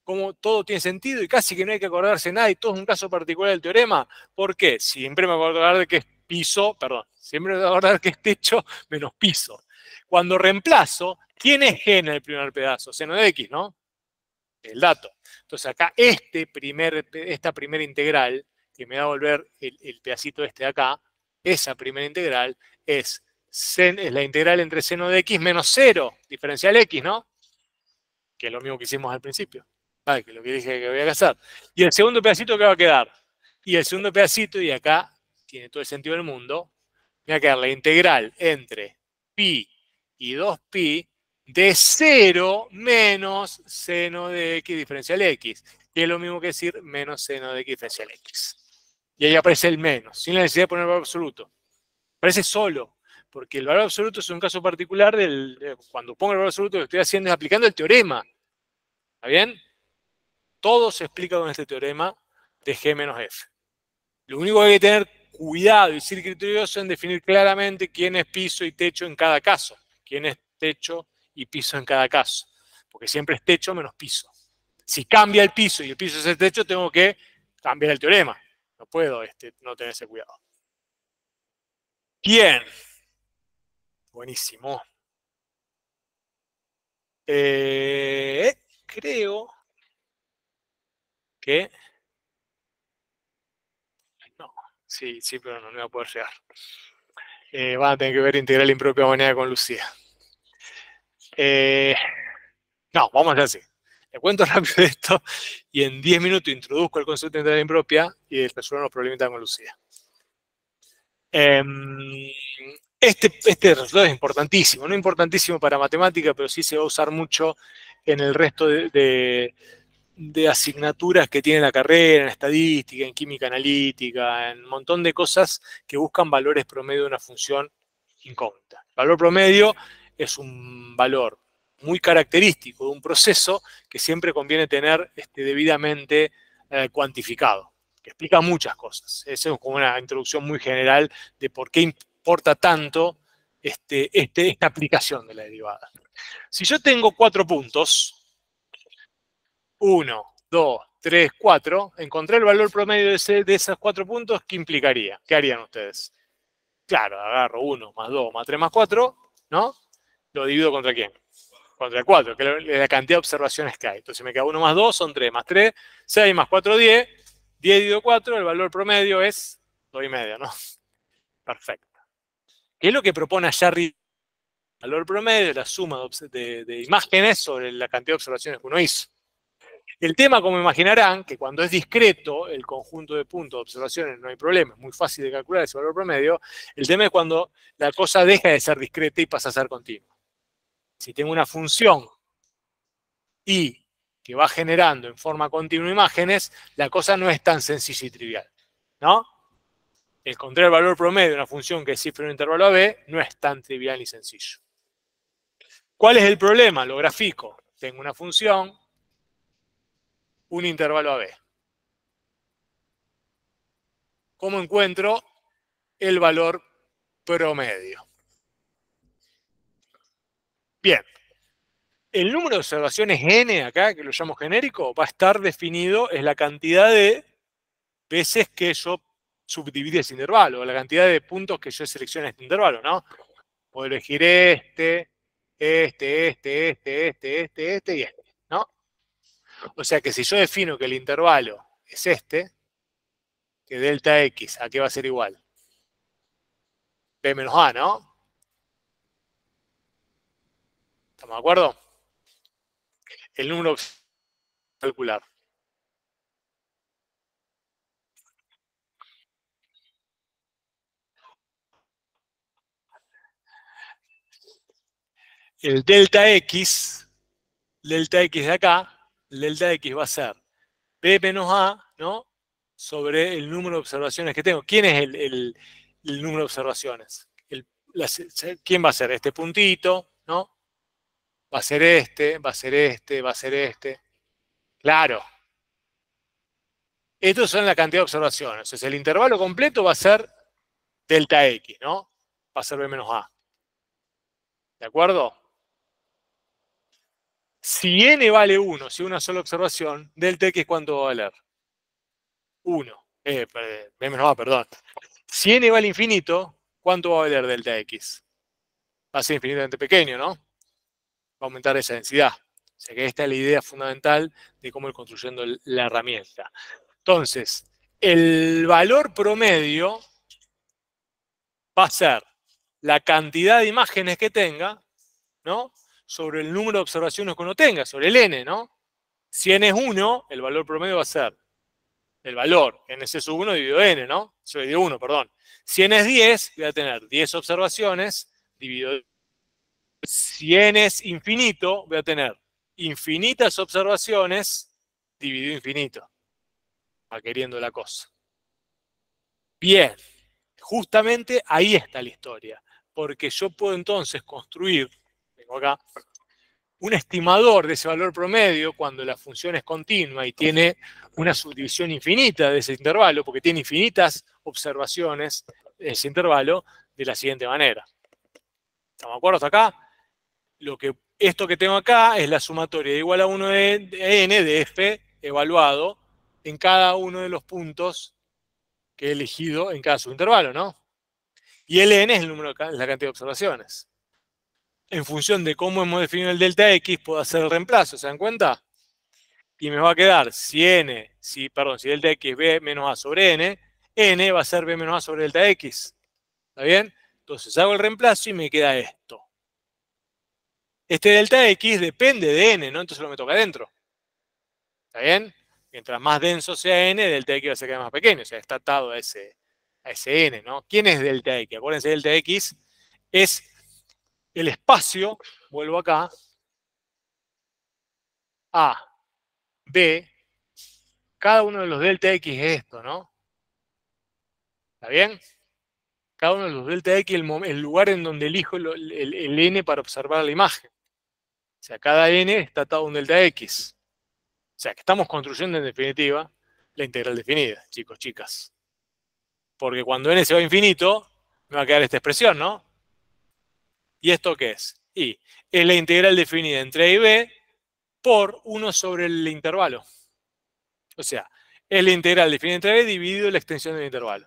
Como todo tiene sentido y casi que no hay que acordarse nada y todo es un caso particular del teorema. ¿Por qué? Siempre me voy a acordar de que es piso, perdón, siempre me voy a acordar que es techo menos piso. Cuando reemplazo, ¿quién es G en el primer pedazo? Seno de X, ¿no? El dato. Entonces acá esta primera integral, que me va a volver el pedacito este de acá, esa primera integral es la integral entre seno de X menos 0, diferencial X, ¿no? Que es lo mismo que hicimos al principio. Que es lo que dije que voy a hacer. Y el segundo pedacito, ¿qué va a quedar? Y el segundo pedacito, y acá tiene todo el sentido del mundo, me va a quedar la integral entre pi y 2pi de 0 menos seno de x diferencial x, que es lo mismo que decir menos seno de x diferencial x. Y ahí aparece el menos, sin la necesidad de poner el valor absoluto. Aparece solo, porque el valor absoluto es un caso particular cuando pongo el valor absoluto, lo que estoy haciendo es aplicando el teorema. ¿Está bien? Todo se explica con este teorema de G menos F. Lo único que hay que tener cuidado y ser criterioso en definir claramente quién es piso y techo en cada caso. Quién es techo y piso en cada caso. Porque siempre es techo menos piso. Si cambia el piso y el piso es el techo, tengo que cambiar el teorema. No puedo no tener ese cuidado. Bien. Buenísimo. Creo que... No, sí, pero no voy a poder llegar. Van a tener que ver integral impropia moneda con Lucía. No, vamos a hacer así. Le cuento rápido esto y en 10 minutos introduzco el concepto de integral impropia y resuelvo los problemitas con Lucía. Este resultado es importantísimo. No importantísimo para matemática, pero sí se va a usar mucho en el resto de asignaturas que tiene la carrera, en estadística, en química analítica, en un montón de cosas que buscan valores promedio de una función incógnita. El valor promedio es un valor muy característico de un proceso que siempre conviene tener debidamente cuantificado, que explica muchas cosas. Esa es como una introducción muy general de por qué importa tanto esta aplicación de la derivada. Si yo tengo 4 puntos, 1, 2, 3, 4, encontré el valor promedio de esos 4 puntos, ¿qué implicaría? ¿Qué harían ustedes? Claro, agarro 1 más 2 más 3 más 4, ¿no? Lo divido contra ¿quién? Contra el 4, que es la cantidad de observaciones que hay. Entonces me queda 1 más 2, son 3 más 3, 6 más 4, 10. 10 dividido 4, el valor promedio es 2,5, ¿no? Perfecto. ¿Qué es lo que propone allá arriba? El valor promedio, la suma de imágenes sobre la cantidad de observaciones que uno hizo. El tema, como imaginarán, que cuando es discreto el conjunto de puntos de observaciones no hay problema, es muy fácil de calcular ese valor promedio. El tema es cuando la cosa deja de ser discreta y pasa a ser continua. Si tengo una función y que va generando en forma continua imágenes, la cosa no es tan sencilla y trivial, ¿no? Encontrar el valor promedio de una función que cifra un intervalo AB no es tan trivial ni sencillo. ¿Cuál es el problema? Lo grafico. Tengo una función, un intervalo AB. ¿Cómo encuentro el valor promedio? Bien. El número de observaciones n acá, que lo llamo genérico, va a estar definido en la cantidad de veces que yo subdivide ese intervalo, la cantidad de puntos que yo seleccione este intervalo, ¿no? Puedo elegir este y este, ¿no? O sea que si yo defino que el intervalo es este, que delta x, ¿a qué va a ser igual? B menos A, ¿no? ¿Estamos de acuerdo? El número calcular. El delta x de acá, el delta x va a ser B menos A, ¿no? Sobre el número de observaciones que tengo. ¿Quién es el número de observaciones? ¿Quién va a ser? Este puntito, ¿no? Va a ser este, va a ser este, va a ser este. Claro. Estos son la cantidad de observaciones. Entonces el intervalo completo va a ser delta x, ¿no? Va a ser B menos A. ¿De acuerdo? Si n vale 1, si una sola observación, delta x, ¿cuánto va a valer? 1. B menos A, perdón. Si n vale infinito, ¿cuánto va a valer delta x? Va a ser infinitamente pequeño, ¿no? Va a aumentar esa densidad. O sea que esta es la idea fundamental de cómo ir construyendo la herramienta. Entonces, el valor promedio va a ser la cantidad de imágenes que tenga, ¿no? Sobre el número de observaciones que uno tenga, sobre el n, ¿no? Si n es 1, el valor promedio va a ser el valor n c sub 1 dividido n, ¿no? Dividido 1, perdón. Si n es 10, voy a tener 10 observaciones dividido. Si n es infinito, voy a tener infinitas observaciones dividido infinito. Va queriendo la cosa. Bien, justamente ahí está la historia. Porque yo puedo entonces construir, tengo acá, un estimador de ese valor promedio cuando la función es continua y tiene una subdivisión infinita de ese intervalo, porque tiene infinitas observaciones de ese intervalo, de la siguiente manera. ¿Estamos de acuerdo hasta acá? Esto que tengo acá es la sumatoria de igual a 1 de n de f evaluado en cada uno de los puntos que he elegido en cada subintervalo, ¿no? Y el n es el número, es la cantidad de observaciones. En función de cómo hemos definido el delta x, puedo hacer el reemplazo, ¿se dan cuenta? Y me va a quedar, si delta x es b menos a sobre n va a ser b menos a sobre delta x. ¿Está bien? Entonces hago el reemplazo y me queda esto. Este delta x depende de n, ¿no? Entonces lo meto acá adentro. ¿Está bien? Mientras más denso sea n, delta x va a ser cada vez más pequeño. O sea, está atado a ese n, ¿no? ¿Quién es delta x? Acuérdense, delta x es el espacio, vuelvo acá, A, B, cada uno de los delta x es esto, ¿no? ¿Está bien? Cada uno de los delta x es el lugar en donde elijo el n para observar la imagen. O sea, cada n está atado a un delta x. O sea, que estamos construyendo en definitiva la integral definida, chicos, chicas. Porque cuando n se va a infinito, me va a quedar esta expresión, ¿no? ¿Y esto qué es? Y es la integral definida entre a y b por 1 sobre el intervalo. O sea, es la integral definida entre b dividido la extensión del intervalo.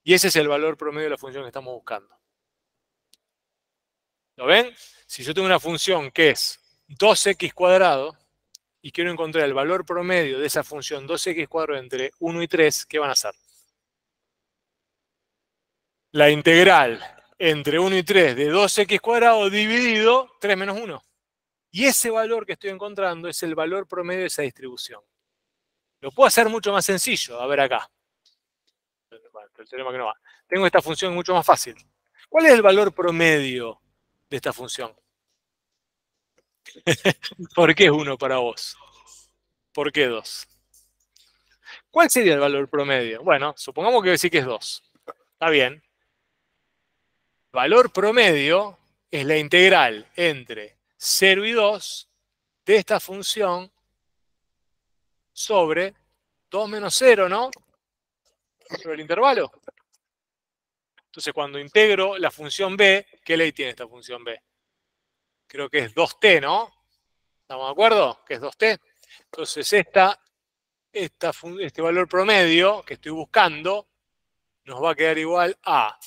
Y ese es el valor promedio de la función que estamos buscando. ¿Lo ven? Si yo tengo una función que es 2x cuadrado y quiero encontrar el valor promedio de esa función 2x cuadrado entre 1 y 3, ¿qué van a hacer? La integral entre 1 y 3 de 2x cuadrado dividido 3 menos 1. Y ese valor que estoy encontrando es el valor promedio de esa distribución. Lo puedo hacer mucho más sencillo. A ver acá. El teorema que no va. Tengo esta función mucho más fácil. ¿Cuál es el valor promedio de esta función? ¿Por qué es 1 para vos? ¿Por qué 2? ¿Cuál sería el valor promedio? Bueno, supongamos que decir que es 2. Está bien. El valor promedio es la integral entre 0 y 2 de esta función sobre 2 menos 0, ¿no? Sobre el intervalo. Entonces, cuando integro la función b, ¿qué ley tiene esta función b? Creo que es 2t, ¿no? ¿Estamos de acuerdo? Que es 2t. Entonces, este valor promedio que estoy buscando nos va a quedar igual a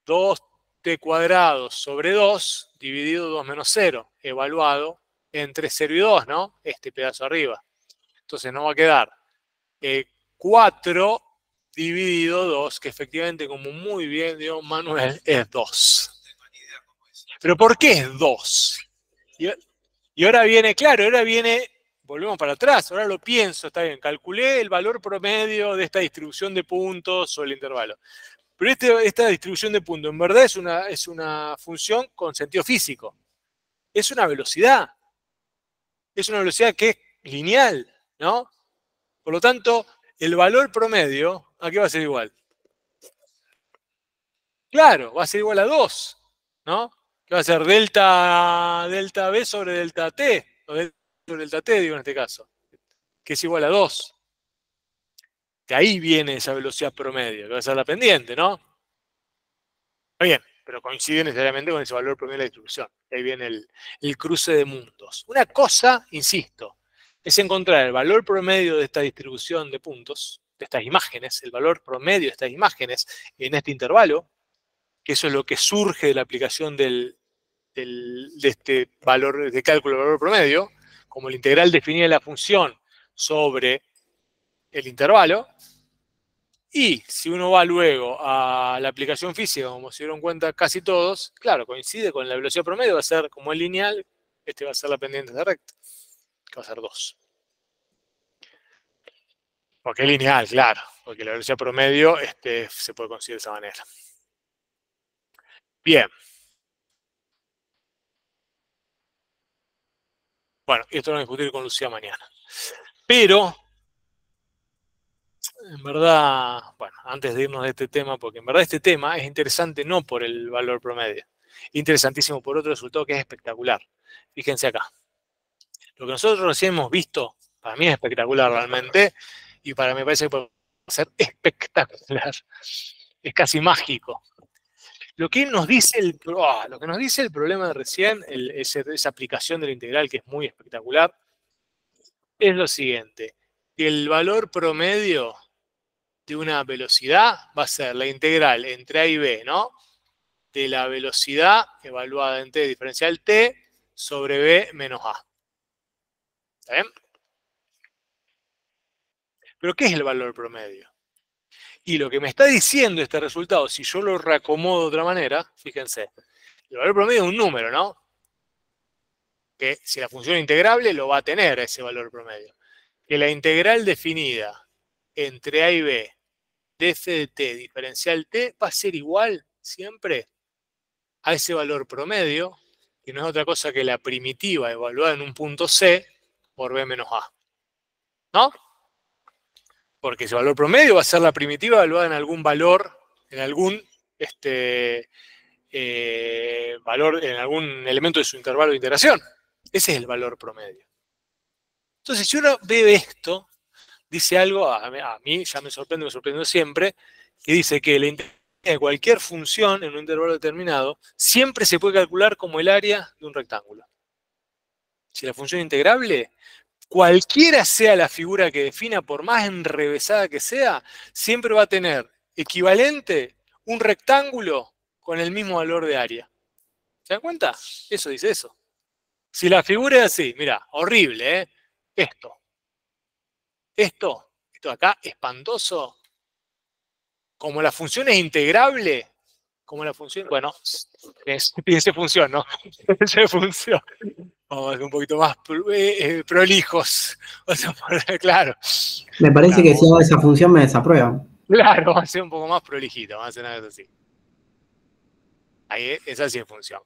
2t cuadrado sobre 2 dividido 2 menos 0, evaluado entre 0 y 2, ¿no? Este pedazo arriba. Entonces nos va a quedar 4 dividido 2, que efectivamente, como muy bien dio Manuel, es 2. ¿Pero por qué es 2? Y ahora viene, claro, volvemos para atrás, ahora lo pienso, está bien, calculé el valor promedio de esta distribución de puntos sobre el intervalo. Pero esta distribución de puntos en verdad es una función con sentido físico. Es una velocidad. Es una velocidad que es lineal, ¿no? Por lo tanto, el valor promedio, ¿a qué va a ser igual? Claro, va a ser igual a 2, ¿no? Que va a ser delta B sobre delta T, o delta sobre delta T, digo en este caso, que es igual a 2. De ahí viene esa velocidad promedio, que va a ser la pendiente, ¿no? Está bien, pero coincide necesariamente con ese valor promedio de la distribución. Ahí viene el cruce de mundos. Una cosa, insisto, es encontrar el valor promedio de esta distribución de puntos, de estas imágenes, el valor promedio de estas imágenes en este intervalo, que eso es lo que surge de la aplicación de este valor de cálculo del valor promedio, como la integral definida de la función sobre el intervalo. Y si uno va luego a la aplicación física, como se dieron cuenta casi todos, claro, coincide con la velocidad promedio, va a ser como es lineal, este va a ser la pendiente de recta, que va a ser 2. Porque es lineal, claro. Porque la velocidad promedio se puede conseguir de esa manera. Bien. Bueno, esto lo vamos a discutir con Lucía mañana. Pero, en verdad, bueno, antes de irnos de este tema, porque en verdad este tema es interesante no por el valor promedio, interesantísimo por otro resultado que es espectacular. Fíjense acá. Lo que nosotros recién hemos visto, para mí es espectacular realmente, y para mí me parece que puede ser espectacular. Es casi mágico. Lo que nos dice el problema de recién, esa aplicación de la integral que es muy espectacular, es lo siguiente. Que el valor promedio de una velocidad va a ser la integral entre A y B, ¿no? De la velocidad evaluada en t diferencial t sobre b menos a. ¿Está bien? ¿Pero qué es el valor promedio? Y lo que me está diciendo este resultado, si yo lo reacomodo de otra manera, fíjense, el valor promedio es un número, ¿no? Que si la función es integrable lo va a tener ese valor promedio. Que la integral definida entre a y b de f de t diferencial t va a ser igual siempre a ese valor promedio, que no es otra cosa que la primitiva evaluada en un punto C por b menos a. ¿No? Porque ese valor promedio va a ser la primitiva evaluada en algún valor, en algún valor, en algún elemento de su intervalo de integración. Ese es el valor promedio. Entonces, si uno ve esto, dice algo, a mí ya me sorprende siempre, que dice que la integral de cualquier función en un intervalo determinado siempre se puede calcular como el área de un rectángulo. Si la función es integrable, cualquiera sea la figura que defina, por más enrevesada que sea, siempre va a tener equivalente un rectángulo con el mismo valor de área. ¿Se dan cuenta? Eso dice eso. Si la figura es así, mira, horrible, ¿eh? Esto de acá, espantoso. Como la función es integrable, como la función, bueno, piense función, ¿no? Piense función. Vamos a ser un poquito más prolijos. O sea, claro. Me parece que si hago esa función me desaprueban. Claro, vamos a ser un poco más prolijito, vamos a hacer una cosa así. Ahí, esa sí es función.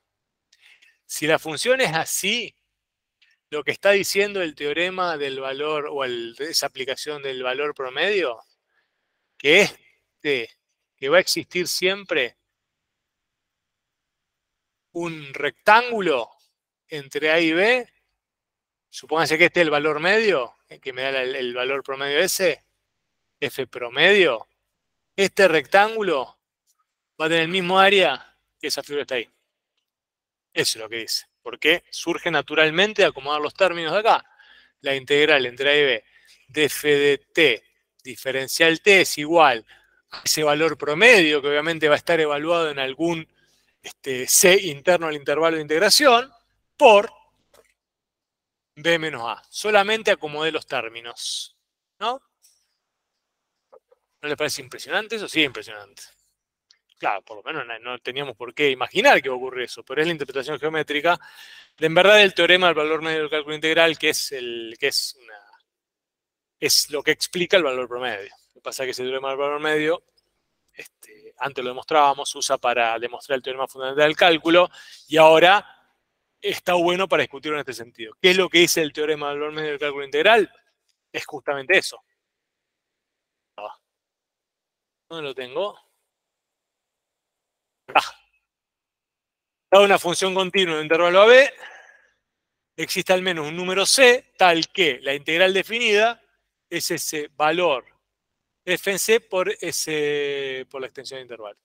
Si la función es así, lo que está diciendo el teorema del valor, o esa aplicación del valor promedio, que que va a existir siempre un rectángulo entre A y B, supónganse que este es el valor medio, que me da el valor promedio ese, F promedio, este rectángulo va a tener el mismo área que esa figura está ahí. Eso es lo que dice. Porque surge naturalmente de acomodar los términos de acá. La integral entre A y B de f de t diferencial t es igual a ese valor promedio, que obviamente va a estar evaluado en algún C interno al intervalo de integración, por b menos a. Solamente acomodé los términos. ¿No? ¿No les parece impresionante eso? Sí, impresionante. Claro, por lo menos no teníamos por qué imaginar que va a ocurrir eso, pero es la interpretación geométrica de, en verdad, el teorema del valor medio del cálculo integral, que es lo que explica el valor promedio. Lo que pasa es que ese teorema del valor medio, antes lo demostrábamos, se usa para demostrar el teorema fundamental del cálculo, y ahora está bueno para discutirlo en este sentido. ¿Qué es lo que dice el teorema del valor medio del cálculo integral? Es justamente eso. ¿Dónde lo tengo? Dada una función continua en un intervalo AB, existe al menos un número C tal que la integral definida es ese valor f en C por la extensión de intervalo.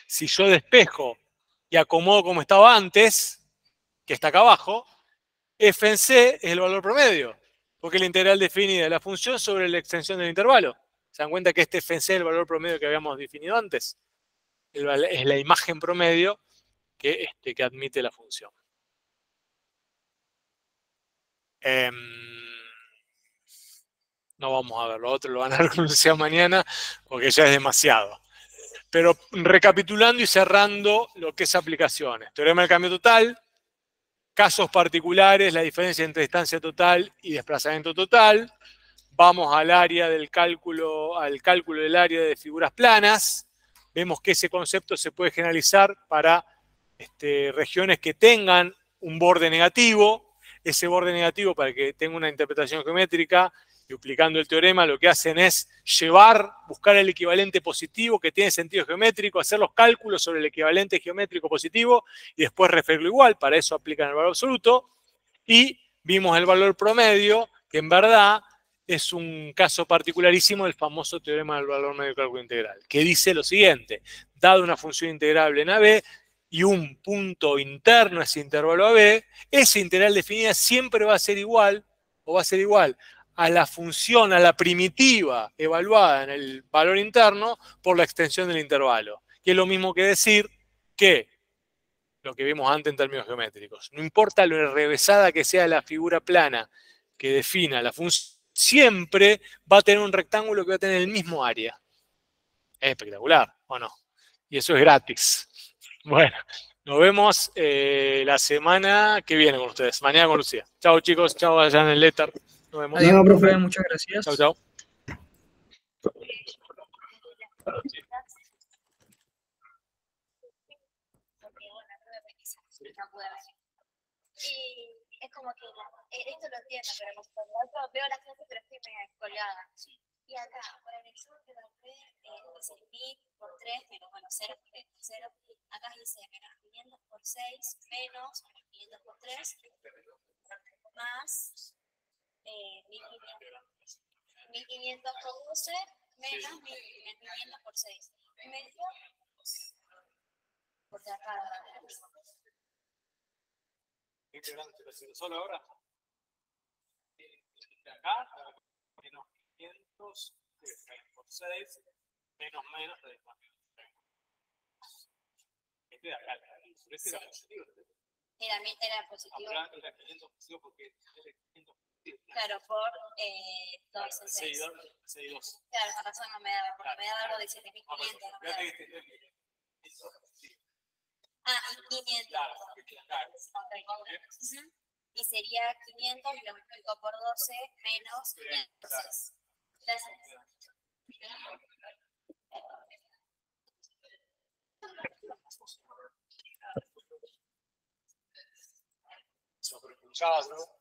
Si yo despejo y acomodo como estaba antes, que está acá abajo, f en C es el valor promedio, porque es la integral definida de la función sobre la extensión del intervalo. ¿Se dan cuenta que este f en C es el valor promedio que habíamos definido antes? Es la imagen promedio que admite la función. No vamos a ver, lo otro lo van a renunciar mañana porque ya es demasiado. Pero recapitulando y cerrando lo que es aplicaciones. Teorema del cambio total, casos particulares, la diferencia entre distancia total y desplazamiento total, vamos al área del cálculo, al cálculo del área de figuras planas. Vemos que ese concepto se puede generalizar para regiones que tengan un borde negativo. Ese borde negativo, para que tenga una interpretación geométrica, duplicando el teorema, lo que hacen es buscar el equivalente positivo que tiene sentido geométrico, hacer los cálculos sobre el equivalente geométrico positivo y después referirlo igual. Para eso aplican el valor absoluto. Y vimos el valor promedio, que en verdad es un caso particularísimo del famoso teorema del valor medio de cálculo integral, que dice lo siguiente: dado una función integrable en AB y un punto interno a ese intervalo AB, esa integral definida siempre va a ser igual, a la función, a la primitiva evaluada en el valor interno por la extensión del intervalo. Que es lo mismo que decir que lo que vimos antes en términos geométricos. No importa lo enrevesada que sea la figura plana que defina la función, siempre va a tener un rectángulo que va a tener el mismo área. Es espectacular, ¿o no? Y eso es gratis. Bueno, nos vemos la semana que viene con ustedes. Mañana con Lucía. Chao, chicos. Chao allá en el Letter. Nos vemos. Adiós, profe. Muchas gracias. Chao, chao. Y es como que esto lo entiendo, pero cuando veo la clase, pero estoy medio colgada. Y acá, por el examen de la B, dice pi por 3 menos, bueno, 0, 0. Acá dice menos 500 por 6 menos 500 por 3 más 1500 por 12 menos 1500 por 6. Medio por acá. Integrante, solo ahora. De acá, menos 500 por 6, menos de más. Este de acá, este era positivo. Era positivo. Ahora era 500 positivo porque era 500 positivo. Claro, por 2 en 6. 6,2. Claro, con razón no me daba, porque me daba algo de 7500. Ah, y 500. Claro, y sería 500 y lo multiplico por 12 menos 506. Gracias. Sobre escuchadas, ¿no?